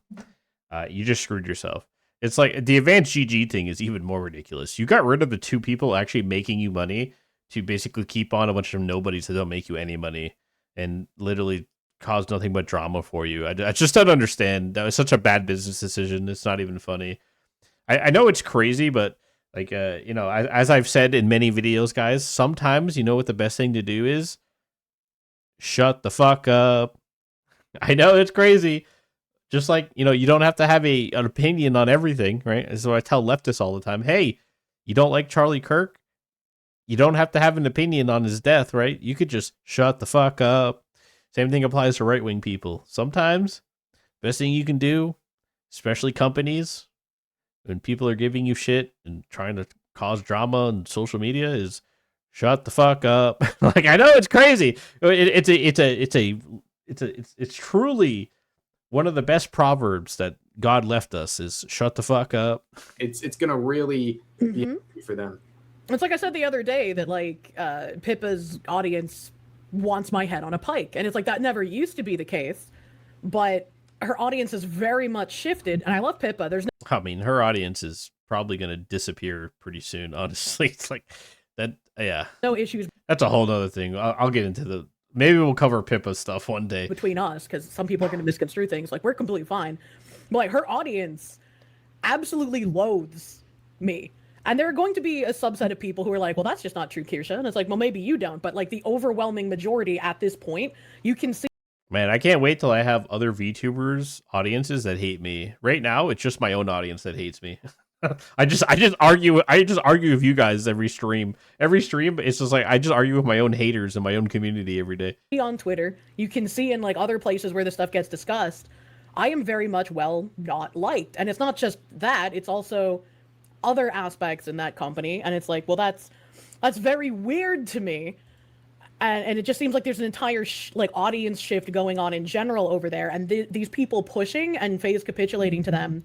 You just screwed yourself. It's like the advanced GG thing is even more ridiculous. You got rid of the two people actually making you money to basically keep on a bunch of nobodies that don't make you any money and literally cause nothing but drama for you. I just don't understand. That was such a bad business decision. It's not even funny. I know it's crazy, but like, as I've said in many videos, guys, sometimes you know what the best thing to do is? Shut the fuck up. I know it's crazy. Just like, you don't have to have an opinion on everything, right? So I tell leftists all the time, hey, you don't like Charlie Kirk? You don't have to have an opinion on his death, right? You could just shut the fuck up. Same thing applies to right-wing people. Sometimes, best thing you can do, especially companies, when people are giving you shit and trying to cause drama on social media is shut the fuck up. Like, I know it's crazy. It's truly one of the best proverbs that God left us is shut the fuck up. It's gonna really be for them. It's like I said the other day that like Pippa's audience wants my head on a pike, and it's like that never used to be the case, but her audience has very much shifted, and I love Pippa. There's no I mean, her audience is probably going to disappear pretty soon, honestly. It's like that, yeah. no issues That's a whole nother thing. I'll get into the, maybe we'll cover Pippa stuff one day. between us because some people are going to misconstrue things. Like, we're completely fine, but like her audience absolutely loathes me. And there are going to be a subset of people who are like, well, that's just not true, Kirsha. And it's like, well, maybe you don't, but like the overwhelming majority at this point, you can see. Man, I can't wait till I have other VTubers audiences that hate me. Right now, it's just my own audience that hates me. I just argue with you guys every stream. Every stream, it's just like I just argue with my own haters in my own community every day. On Twitter, you can see in like other places where this stuff gets discussed, I am very much not liked. And it's not just that, it's also other aspects in that company, and it's like, well, that's very weird to me, and it just seems like there's an entire like audience shift going on in general over there, and these people pushing and FaZe capitulating to them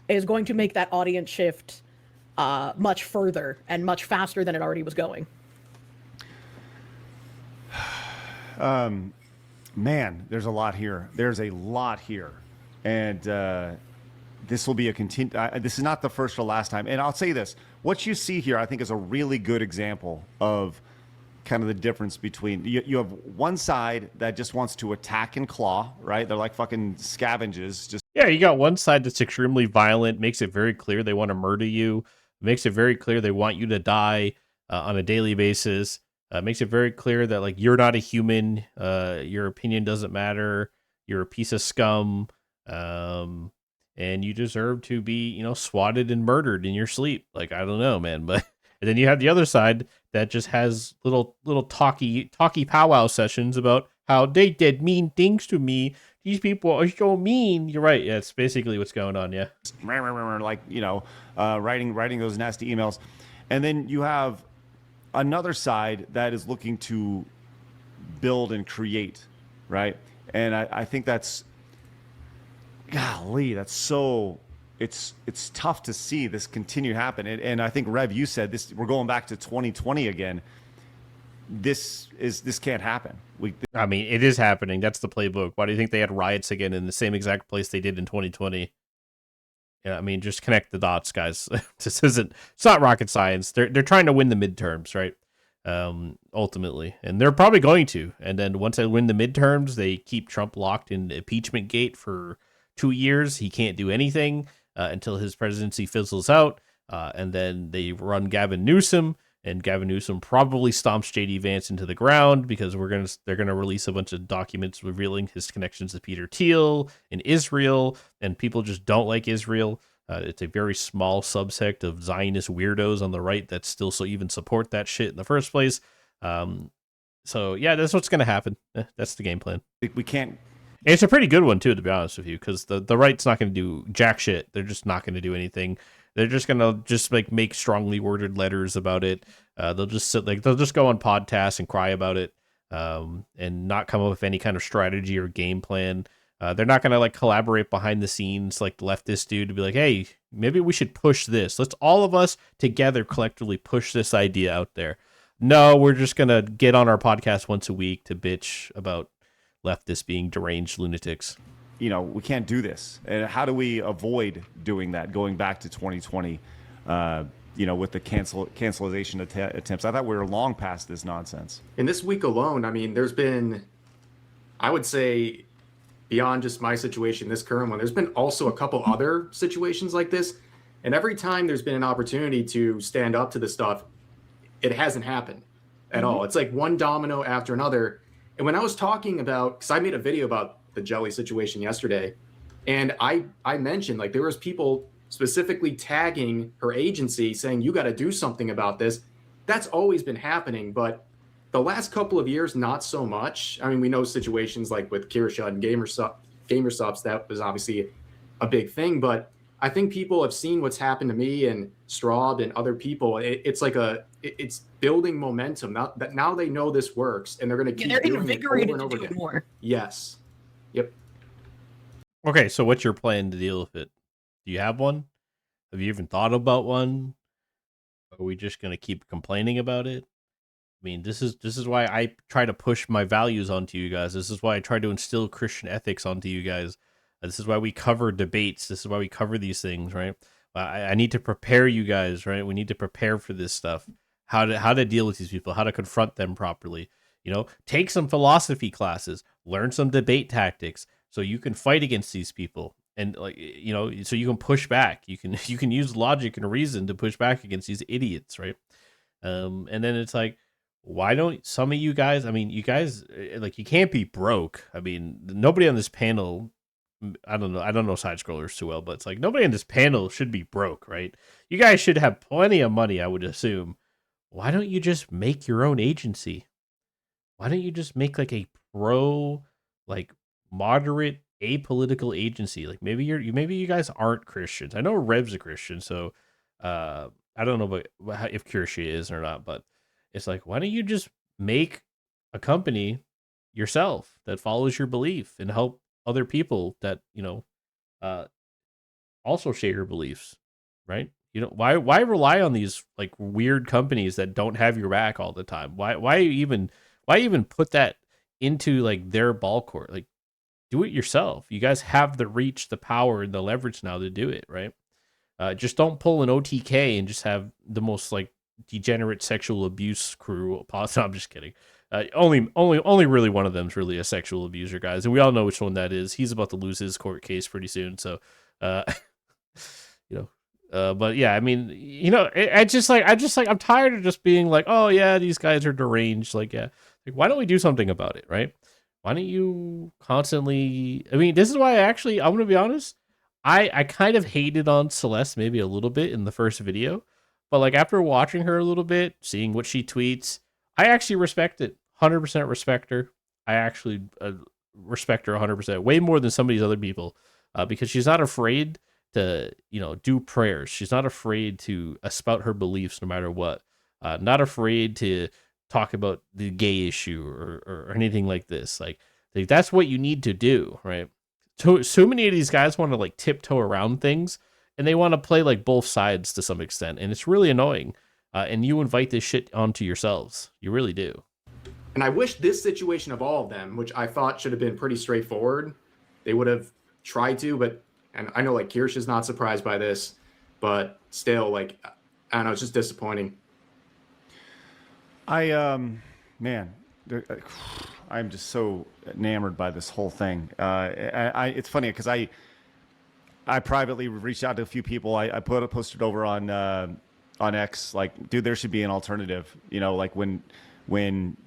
is going to make that audience shift much further and much faster than it already was going. Man, there's a lot here. And this will be a this is not the first or last time. And I'll say this. What you see here, I think, is a really good example of kind of the difference between... You have one side that just wants to attack and claw, right? They're like fucking scavengers. Yeah, you got one side that's extremely violent, makes it very clear they want to murder you, makes it very clear they want you to die on a daily basis, makes it very clear that like you're not a human, your opinion doesn't matter, you're a piece of scum, and you deserve to be, swatted and murdered in your sleep. Like, I don't know, man. But and then you have the other side that just has little talky powwow sessions about how they did mean things to me. These people are so mean. You're right. Yeah, it's basically what's going on. Yeah. Like, writing those nasty emails. And then you have another side that is looking to build and create, right? And I think that's, golly, that's so, it's tough to see this continue to happen. And I think, Rev, you said this, we're going back to 2020 again. This can't happen. I mean, it is happening. That's the playbook. Why do you think they had riots again in the same exact place they did in 2020? Yeah, I mean, just connect the dots, guys. It's not rocket science. They're trying to win the midterms, right? Ultimately, and they're probably going to. And then once they win the midterms, they keep Trump locked in impeachment gate for 2 years. He can't do anything until his presidency fizzles out. And then they run Gavin Newsom, and Gavin Newsom probably stomps JD Vance into the ground because they're gonna release a bunch of documents revealing his connections to Peter Thiel in Israel, and people just don't like Israel. It's a very small subsect of Zionist weirdos on the right that still even support that shit in the first place. So yeah, that's what's gonna happen. That's the game plan. We can't. And it's a pretty good one too, to be honest with you, because the right's not going to do jack shit. They're just not going to do anything. They're just going to make strongly worded letters about it. They'll just they'll just go on podcasts and cry about it, and not come up with any kind of strategy or game plan. They're not going to collaborate behind the scenes like the leftist dude to be like, hey, maybe we should push this. Let's all of us together collectively push this idea out there. No, we're just going to get on our podcast once a week to bitch about leftists being deranged lunatics. We can't do this. And how do we avoid doing that, going back to 2020, with the cancellation attempts? I thought we were long past this nonsense. In this week alone, I mean, there's been, I would say, beyond just my situation, this current one, there's been also a couple other situations like this. And every time there's been an opportunity to stand up to this stuff, it hasn't happened at all. It's like one domino after another. And when I was talking about, because I made a video about the Jelly situation yesterday, and I mentioned there was people specifically tagging her agency saying, you got to do something about this. That's always been happening, but the last couple of years, not so much. I mean, we know situations like with Kirsha and Gamersubs, that was obviously a big thing, but I think people have seen what's happened to me and Straub and other people. It's like it's building momentum. Now they know this works, and they're going to keep they're doing it over invigorated and to over do it again. more. Yes. Yep. Okay, so what's your plan to deal with it? Do you have one? Have you even thought about one? Are we just gonna keep complaining about it? I mean, this is why I try to push my values onto you guys. This is why I try to instill Christian ethics onto you guys. This is why we cover debates. This is why we cover these things, right? I need to prepare you guys, right? We need to prepare for this stuff. How to deal with these people, how to confront them properly. You know, take some philosophy classes, learn some debate tactics, so you can fight against these people, and like you know, so you can push back. You can use logic and reason to push back against these idiots, right? And then it's like, why don't some of you guys? I mean, you guys like you can't be broke. I mean, nobody on this panel. I don't know side scrollers too well, but it's like nobody on this panel should be broke, right? You guys should have plenty of money, I would assume. Why don't you just make your own agency? Why don't you just make like a pro, like moderate, apolitical agency? Like maybe maybe you guys aren't Christians. I know Rev's a Christian, so I don't know if Kirsche is or not, but it's like why don't you just make a company yourself that follows your belief and help other people that also share your beliefs, right? You know why rely on these like weird companies that don't have your back all the time? Why even put that into like their ball court? Like do it yourself. You guys have the reach, the power, and the leverage now to do it, right? Just don't pull an OTK and just have the most like degenerate sexual abuse crew possible. No, I'm just kidding. Only really one of them's really a sexual abuser, guys, and we all know which one that is. He's about to lose his court case pretty soon, so but yeah, I mean, I'm tired of just being like, oh yeah, these guys are deranged. Like, yeah, like why don't we do something about it, right? Why don't you constantly? I mean, this is why I'm gonna be honest. I kind of hated on Celeste maybe a little bit in the first video, but like after watching her a little bit, seeing what she tweets, I actually respect it. 100% respect her. I actually respect her 100%, way more than some of these other people, because she's not afraid to do prayers. She's not afraid to spout her beliefs no matter what. Not afraid to talk about the gay issue or anything like this. Like that's what you need to do, right? So many of these guys want to like tiptoe around things, and they want to play like both sides to some extent, and it's really annoying. And you invite this shit onto yourselves. You really do. And I wish this situation of all of them, which I thought should have been pretty straightforward, they would have tried to, but and I know like Kirsch is not surprised by this, but still, like, I don't know, it's just disappointing. Man, I'm just so enamored by this whole thing. It's funny because I privately reached out to a few people. I posted over on X, like, dude, there should be an alternative. You know, like when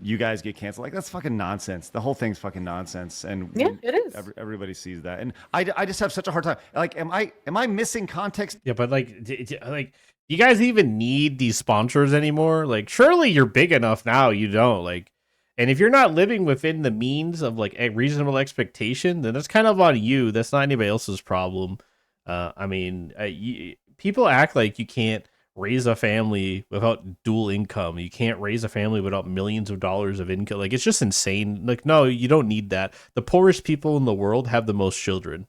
you guys get canceled, like that's fucking nonsense. The whole thing's fucking nonsense, and yeah, it is. Everybody sees that, and I just have such a hard time. Like, am I missing context? Yeah, but like, you guys even need these sponsors anymore? Like, surely you're big enough now. You don't like, and if you're not living within the means of like a reasonable expectation, then that's kind of on you. That's not anybody else's problem. I mean, people act like you can't raise a family without dual income. You can't raise a family without millions of dollars of income. Like, it's just insane. Like, no, you don't need that. The poorest people in the world have the most children.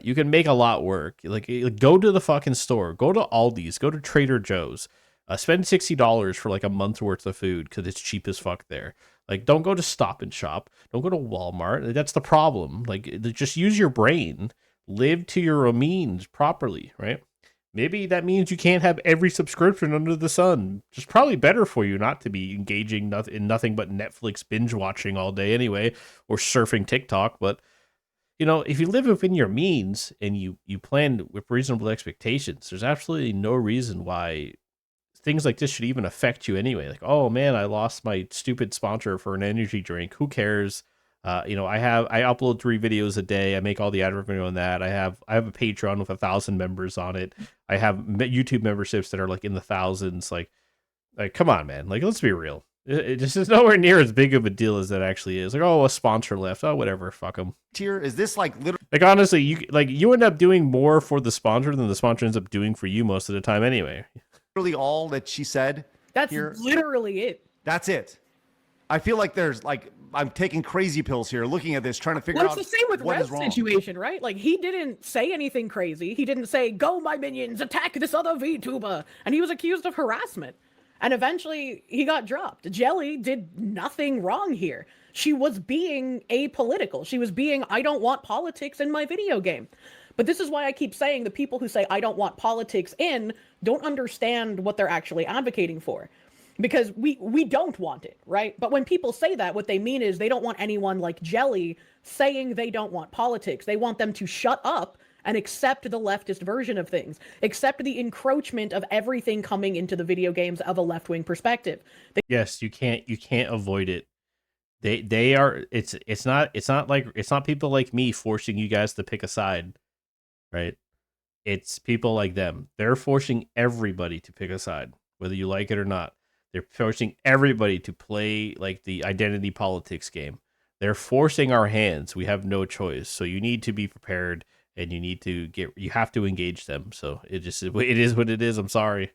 You can make a lot work. Like go to the fucking store, go to Aldi's, go to Trader Joe's, spend $60 for like a month's worth of food because it's cheap as fuck there. Like, don't go to Stop and Shop. Don't go to Walmart. That's the problem. Like, just use your brain. Live to your means properly, right? Maybe that means you can't have every subscription under the sun. It's probably better for you not to be engaging in nothing but Netflix binge watching all day anyway, or surfing TikTok. But, if you live within your means and you plan with reasonable expectations, there's absolutely no reason why things like this should even affect you anyway. Like, oh man, I lost my stupid sponsor for an energy drink. Who cares? I upload 3 videos a day. I make all the ad revenue on that. I have a Patreon with 1,000 members on it. I have YouTube memberships that are like in the thousands. Like come on, man. Like, let's be real. It just is nowhere near as big of a deal as that actually is. Like, oh, a sponsor left. Oh, whatever. Fuck them. Tier? Is this like literally Like, honestly, you end up doing more for the sponsor than the sponsor ends up doing for you most of the time anyway. all that she said? That's here? literally it. That's it. I feel like there's like I'm taking crazy pills here, looking at this, trying to figure Well, out it's the same with what Red's is wrong. situation, right? Like, he didn't say anything crazy. He didn't say, "Go, my minions, attack this other VTuber," and he was accused of harassment. And eventually, he got dropped. Jelly did nothing wrong here. She was being apolitical. She was being, "I don't want politics in my video game." But this is why I keep saying the people who say, "I don't want politics in," don't understand what they're actually advocating for. Because we don't want it, right? But when people say that, what they mean is they don't want anyone like Jelly saying they don't want politics. They want them to shut up and accept the leftist version of things, accept the encroachment of everything coming into the video games of a left-wing perspective. Yes, you can't avoid it. They are it's not people like me forcing you guys to pick a side, right? It's people like them. They're forcing everybody to pick a side, whether you like it or not. They're forcing everybody to play like the identity politics game. They're forcing our hands. We have no choice. So you need to be prepared, and you have to engage them. So it is what it is. I'm sorry.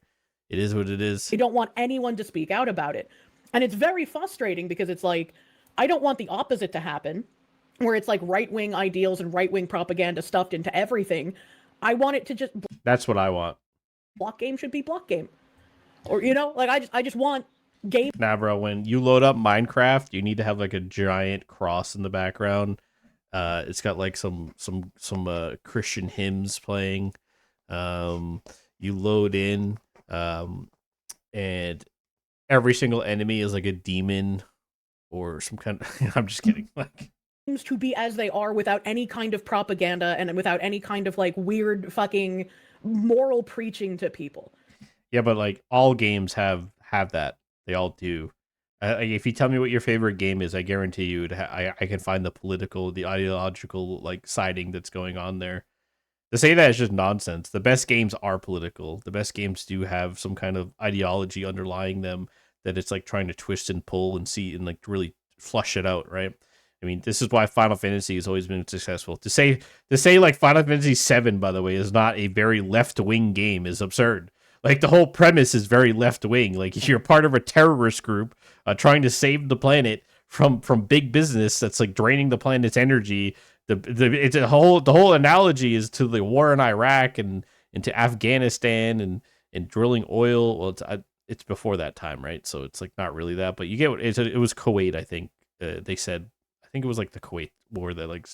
It is what it is. They don't want anyone to speak out about it. And it's very frustrating because it's like, I don't want the opposite to happen, where it's like right-wing ideals and right-wing propaganda stuffed into everything. I want it to just, That's what I want. block game should be block game. Or, you know, like I just want game. Nah, bro, when you load up Minecraft, you need to have like a giant cross in the background. It's got like some Christian hymns playing. You load in, and every single enemy is like a demon or some kind of I'm just kidding. Like, Games to be as they are without any kind of propaganda and without any kind of like weird fucking moral preaching to people. yeah, but like all games have that. They all do. If you tell me what your favorite game is, I guarantee you, I can find the political, the ideological like siding that's going on there. To say that is just nonsense. The best games are political. The best games do have some kind of ideology underlying them that it's like trying to twist and pull and see and like really flush it out, right? I mean, this is why Final Fantasy has always been successful. To say like Final Fantasy VII, by the way, is not a very left-wing game is absurd. Like the whole premise is very left-wing. Like you're part of a terrorist group trying to save the planet from big business that's like draining the planet's energy. The whole analogy is to the war in Iraq and to Afghanistan and drilling oil. Well, it's before that time, right? So it's like not really that, but you get what it was Kuwait, I think. They said, I think it was like the Kuwait war that like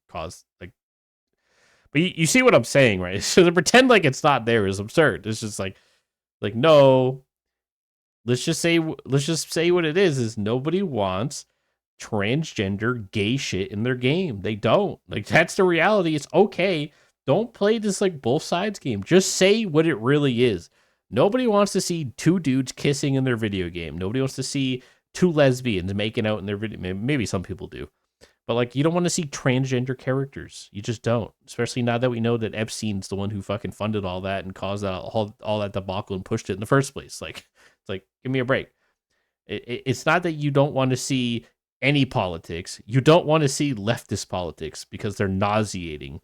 caused like. But you see what I'm saying, right? So to pretend like it's not there is absurd. It's just like no. Let's just say what it is nobody wants transgender gay shit in their game. They don't. Like that's the reality. It's okay. Don't play this like both sides game. Just say what it really is. Nobody wants to see two dudes kissing in their video game. Nobody wants to see two lesbians making out in their video. Maybe some people do. But like you don't want to see transgender characters. You just don't. Especially now that we know that Epstein's the one who fucking funded all that and caused all that debacle and pushed it in the first place. Like it's like give me a break. It's not that you don't want to see any politics. You don't want to see leftist politics because they're nauseating.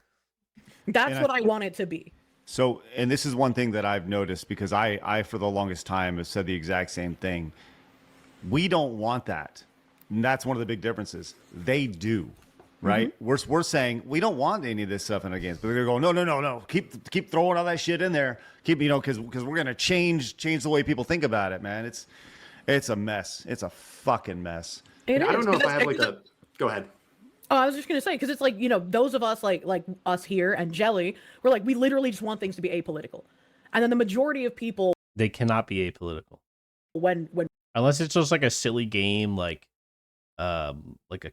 That's what I want it to be. So, and this is one thing that I've noticed because I for the longest time have said the exact same thing. We don't want that. And that's one of the big differences. They do, right? Mm-hmm. We're saying we don't want any of this stuff in our games, but they're going, no. Keep throwing all that shit in there. Keep, because we're gonna change the way people think about it, man. It's a mess. It's a fucking mess. I don't know if I have like a. Go ahead. Oh, I was just gonna say because it's like those of us like us here and Jelly, we're like we literally just want things to be apolitical, and then the majority of people they cannot be apolitical when unless it's just like a silly game like a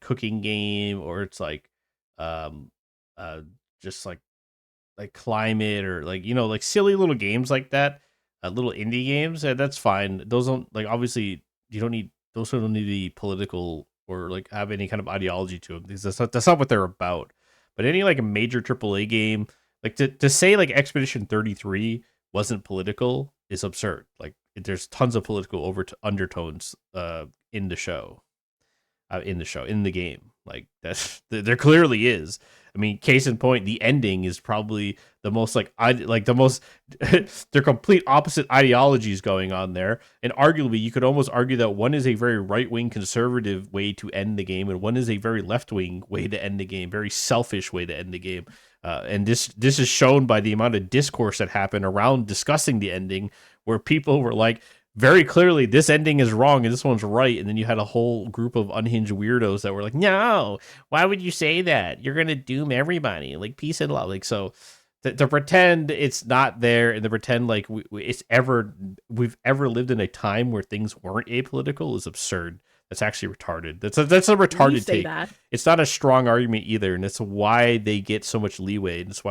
cooking game or it's like just like climate or like like silly little games like that, little indie games. That's fine. Those don't like obviously you don't need those don't need to be political or like have any kind of ideology to them because that's not what they're about. But any like a major AAA game, like to say like Expedition 33 wasn't political is absurd. Like there's tons of political undertones in the show, in the game. Like there clearly is. I mean, case in point, the ending is probably the most they're complete opposite ideologies going on there. And arguably, you could almost argue that one is a very right-wing conservative way to end the game, and one is a very left-wing way to end the game, very selfish way to end the game. And this is shown by the amount of discourse that happened around discussing the ending, where people were like, very clearly, this ending is wrong and this one's right. And then you had a whole group of unhinged weirdos that were like, no, why would you say that? You're going to doom everybody. Like, peace and love. Like, so to pretend it's not there and to pretend like we've ever lived in a time where things weren't apolitical is absurd. That's actually retarded. That's a retarded take. That. It's not a strong argument either, and it's why they get so much leeway. And it's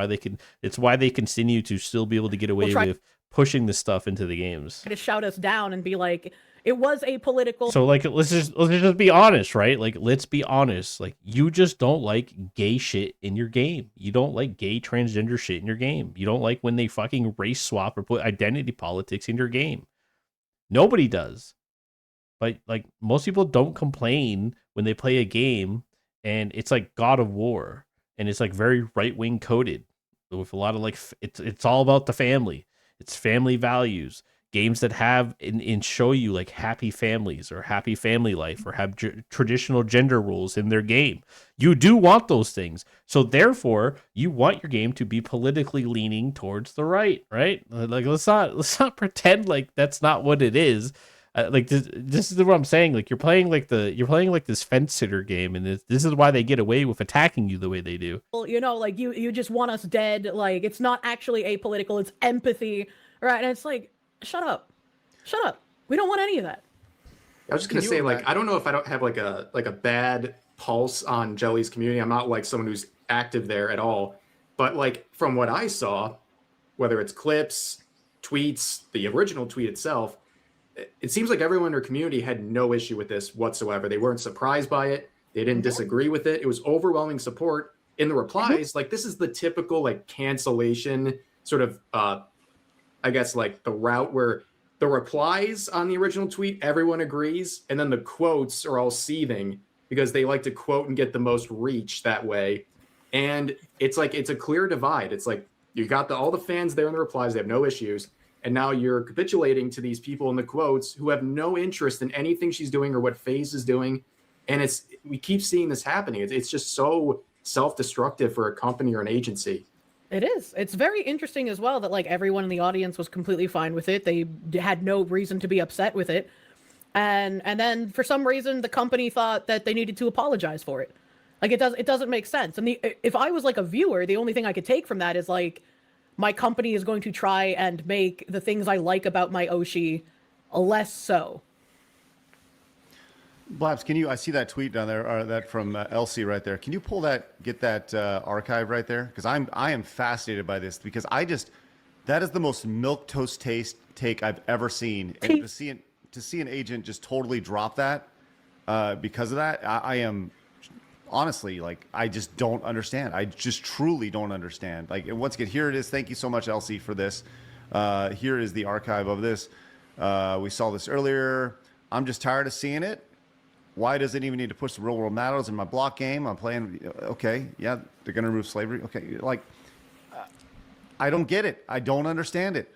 why they continue to still be able to get away with pushing this stuff into the games. To shout us down and be like, it was apolitical. So like, let's just be honest, right? Like, let's be honest. Like, you just don't like gay shit in your game. You don't like gay transgender shit in your game. You don't like when they fucking race swap or put identity politics in your game. Nobody does. But like, most people don't complain when they play a game and it's like God of War and it's like very right-wing coded with a lot of like, it's all about the family. It's family values, games that have and show you like happy families or happy family life or have traditional gender roles in their game. You do want those things. So therefore, you want your game to be politically leaning towards the right? Like, let's not pretend like that's not what it is. Like this is what I'm saying. Like, you're playing like this fence sitter game, and this is why they get away with attacking you the way they do. Well, you know, like you just want us dead. Like, it's not actually apolitical. It's empathy, right? And it's like, shut up. We don't want any of that. I was just gonna say, like, I don't know if I don't have like a bad pulse on Jelly's community. I'm not like someone who's active there at all, but like from what I saw, whether it's clips, tweets, the original tweet itself. It seems like everyone in her community had no issue with this whatsoever. They weren't surprised by it. They didn't disagree with it. It was overwhelming support in the replies. Like, this is the typical like cancellation sort of, I guess, like the route where the replies on the original tweet, everyone agrees. And then the quotes are all seething because they like to quote and get the most reach that way. And it's like, it's a clear divide. It's like, you got all the fans there in the replies. They have no issues. And now you're capitulating to these people in the quotes who have no interest in anything she's doing or what FaZe is doing. And we keep seeing this happening. It's just so self-destructive for a company or an agency. It is. It's very interesting as well that like everyone in the audience was completely fine with it. They had no reason to be upset with it. And then for some reason, the company thought that they needed to apologize for it. Like, it doesn't make sense. And if I was like a viewer, the only thing I could take from that is like, my company is going to try and make the things I like about my Oshi less so. Blabs, I see that tweet down there, or that from Elsie right there. Can you get that archive right there? Because I am fascinated by this, because that is the most milquetoast take I've ever seen. And to see an agent just totally drop that because of that, I am honestly, like, I just don't understand. I just truly don't understand. Like, and once again, here it is. Thank you so much, Elsie, for this. Here is the archive of this. We saw this earlier. I'm just tired of seeing it. Why does it even need to push the real world matters in my block game? I'm playing. Okay, yeah, they're going to remove slavery. Okay, like, I don't get it. I don't understand it.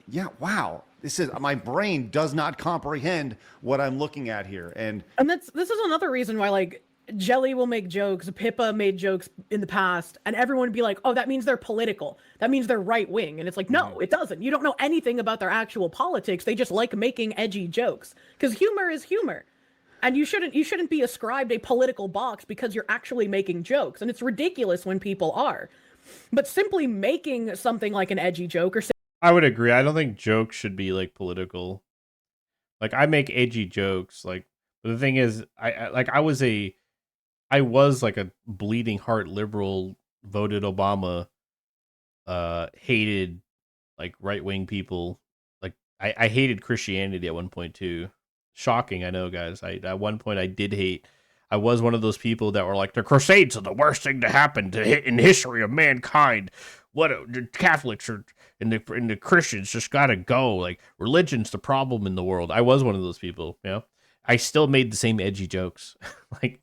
Yeah, wow. This is, my brain does not comprehend what I'm looking at here. And this is another reason why, like, Jelly will make jokes, Pippa made jokes in the past, and everyone would be like, oh, that means they're political. That means they're right-wing. And it's like, no, it doesn't. You don't know anything about their actual politics. They just like making edgy jokes. Because humor is humor. And you shouldn't be ascribed a political box because you're actually making jokes. And it's ridiculous when people are. But simply making something like an edgy joke or I would agree. I don't think jokes should be like political. Like, I make edgy jokes, like, but the thing is, I was like a bleeding heart liberal, voted Obama, hated like right-wing people. Like, I hated Christianity at one point too. Shocking, I know, guys. At one point I was one of those people that were like, the Crusades are the worst thing to happen in the history of mankind. the Catholics are and the Christians just gotta go. Like religion's the problem in the world. I was one of those people, you know. I still made the same edgy jokes. Like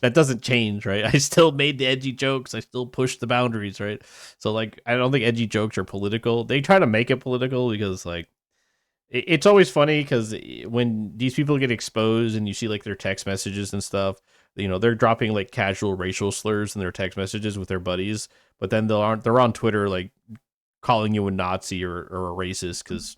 that doesn't change, right? I still made the edgy jokes. I still pushed the boundaries, right? So like I don't think edgy jokes are political. They try to make it political because like it's always funny because when these people get exposed and you see like their text messages and stuff, you know, they're dropping like casual racial slurs in their text messages with their buddies, but then they're on Twitter like calling you a Nazi or a racist because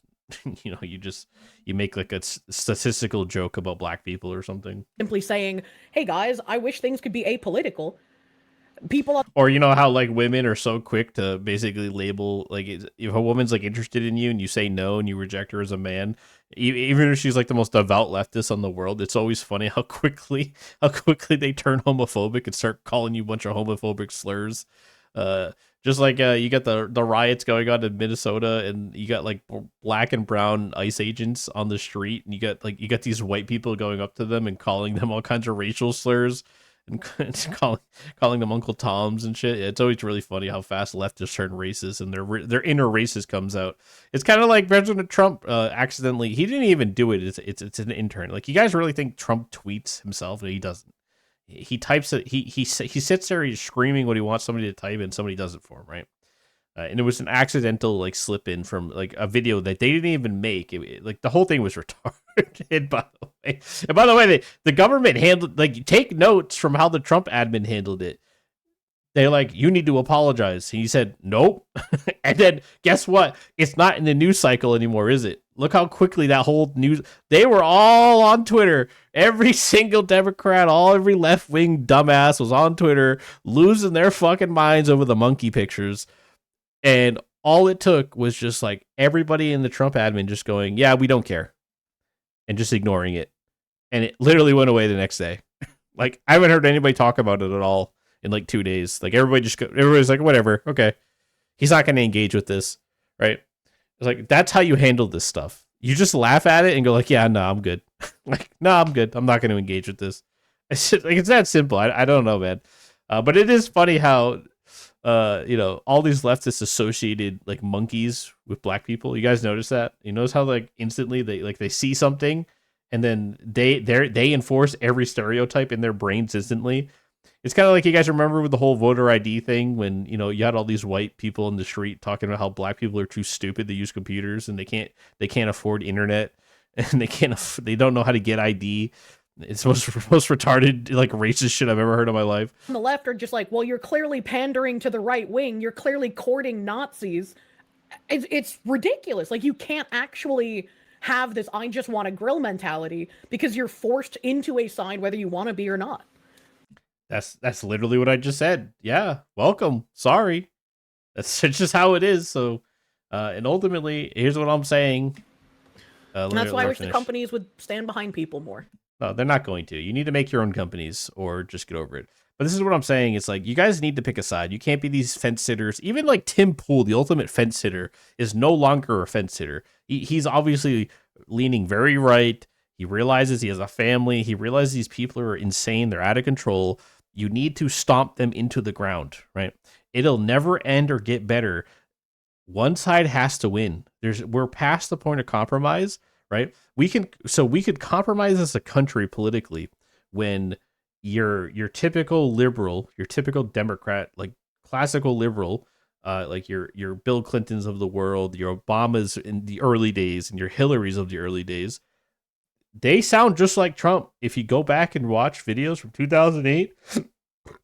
you know you make like a statistical joke about black people or something. Simply saying, "Hey guys, I wish things could be apolitical." People or you know how like women are so quick to basically label like if a woman's like interested in you and you say no and you reject her as a man, even if she's like the most devout leftist on the world, it's always funny how quickly they turn homophobic and start calling you a bunch of homophobic slurs. Just like you got the riots going on in Minnesota and you got like black and brown ICE agents on the street and you got these white people going up to them and calling them all kinds of racial slurs and calling them Uncle Toms and shit. It's always really funny how fast leftists turn racist and their inner racist comes out. It's kind of like President Trump accidentally. He didn't even do it. It's an intern. Like you guys really think Trump tweets himself? No, he doesn't. He types it. He sits there. He's screaming what he wants somebody to type, and somebody does it for him, right? And it was an accidental like slip in from like a video that they didn't even make. Like the whole thing was retarded. By the way, and by the way, the government handled like take notes from how the Trump admin handled it. They're like, you need to apologize. And he said, nope. And then guess what? It's not in the news cycle anymore, is it? Look how quickly that whole news. They were all on Twitter. Every single Democrat, every left wing dumbass was on Twitter, losing their fucking minds over the monkey pictures. And all it took was just like everybody in the Trump admin just going, yeah, we don't care. And just ignoring it. And it literally went away the next day. Like, I haven't heard anybody talk about it at all in like 2 days. Like, everybody's like, whatever. Okay. He's not going to engage with this. Right. It's like, that's how you handle this stuff. You just laugh at it and go like, yeah, no, I'm good. Like, no, I'm good. I'm not going to engage with this. It's just, like, it's that simple. I don't know, man. But it is funny how, you know, all these leftists associated like monkeys with black people. You guys notice that? You notice how like instantly they see something and then they enforce every stereotype in their brains instantly. It's kind of like you guys remember with the whole voter ID thing when, you know, you had all these white people in the street talking about how black people are too stupid to use computers and they can't afford internet and they don't know how to get ID. It's the most retarded, like, racist shit I've ever heard in my life. on the left are just like, well, you're clearly pandering to the right wing. You're clearly courting Nazis. It's ridiculous. Like, you can't actually have this I just want to grill mentality because you're forced into a side whether you want to be or not. That's literally what I just said. Yeah, welcome. Sorry. It's just how it is. So, and ultimately, here's what I'm saying. And that's why I wish the companies would stand behind people more. No, they're not going to. You need to make your own companies or just get over it. But this is what I'm saying. It's like, you guys need to pick a side. You can't be these fence sitters. Even like Tim Pool, the ultimate fence sitter, is no longer a fence sitter. He's obviously leaning very right. He realizes he has a family. He realizes these people are insane. They're out of control. You need to stomp them into the ground, right? It'll never end or get better. One side has to win. We're past the point of compromise, right? We could compromise as a country politically when your typical liberal, your typical Democrat, like classical liberal, like your Bill Clintons of the world, your Obamas in the early days, and your Hillarys of the early days, they sound just like Trump. If you go back and watch videos from 2008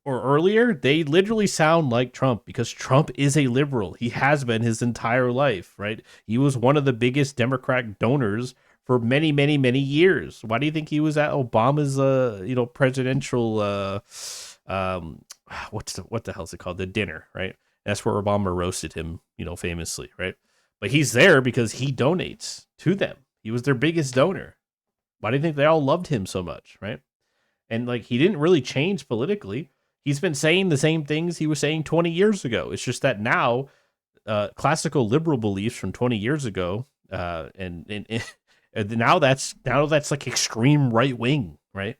or earlier, they literally sound like Trump because Trump is a liberal. He has been his entire life, right? He was one of the biggest Democrat donors for many, many, many years. Why do you think he was at Obama's, presidential, what the hell's it called? The dinner, right? That's where Obama roasted him, famously, right? But he's there because he donates to them. He was their biggest donor. Why do you think they all loved him so much, right? And like, he didn't really change politically. He's been saying the same things he was saying 20 years ago. It's just that now, classical liberal beliefs from 20 years ago, and now that's like extreme right wing, right?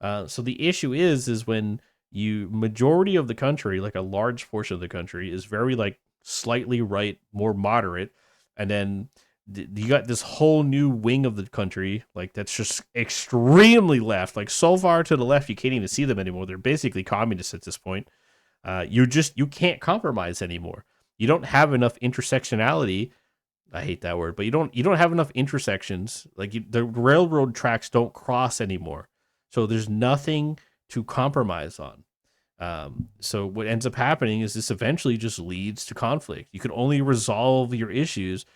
So the issue is when majority of the country, like a large portion of the country, is very like slightly right, more moderate, and then you got this whole new wing of the country like that's just extremely left, like so far to the left you can't even see them anymore. They're basically communists at this point. You can't compromise anymore. You don't have enough intersectionality. I hate that word, but you don't have enough intersections. Like the railroad tracks don't cross anymore, so there's nothing to compromise on. So what ends up happening is this eventually just leads to conflict. You can only resolve your issues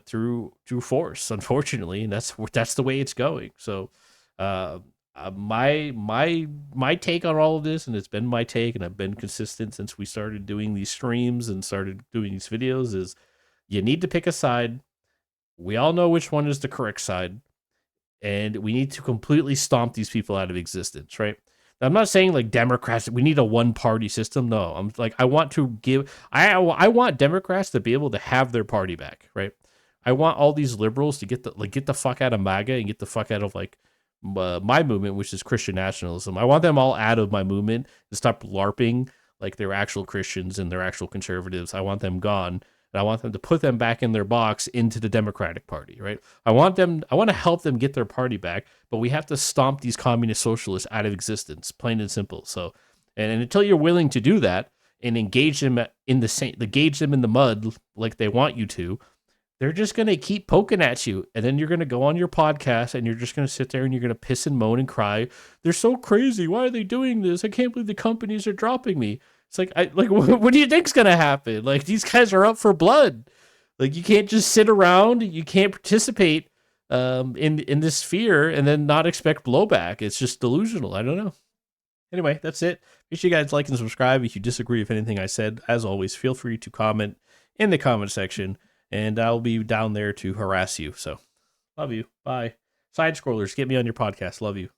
through force, unfortunately, and that's the way it's going. So my take on all of this, and it's been my take, and I've been consistent since we started doing these streams and started doing these videos, is you need to pick a side. We all know which one is the correct side, and we need to completely stomp these people out of existence, right? I'm not saying like Democrats, we need a one party system. No, I'm like, I want want Democrats to be able to have their party back, right? I want all these liberals to get the fuck out of MAGA and get the fuck out of like my movement, which is Christian nationalism. I want them all out of my movement to stop LARPing like they're actual Christians and they're actual conservatives. I want them gone. And I want them to put them back in their box into the Democratic Party, right? I want to help them get their party back, but we have to stomp these communist socialists out of existence, plain and simple. So, and until you're willing to do that and engage them in the mud like they want you to, they're just going to keep poking at you. And then you're going to go on your podcast and you're just going to sit there and you're going to piss and moan and cry. They're so crazy. Why are they doing this? I can't believe the companies are dropping me. It's like, what do you think's gonna happen? Like, these guys are up for blood. Like, you can't just sit around. You can't participate in this sphere and then not expect blowback. It's just delusional. I don't know. Anyway, that's it. Make sure you guys like and subscribe. If you disagree with anything I said, as always, feel free to comment in the comment section, and I'll be down there to harass you. So, love you. Bye. Side scrollers, get me on your podcast. Love you.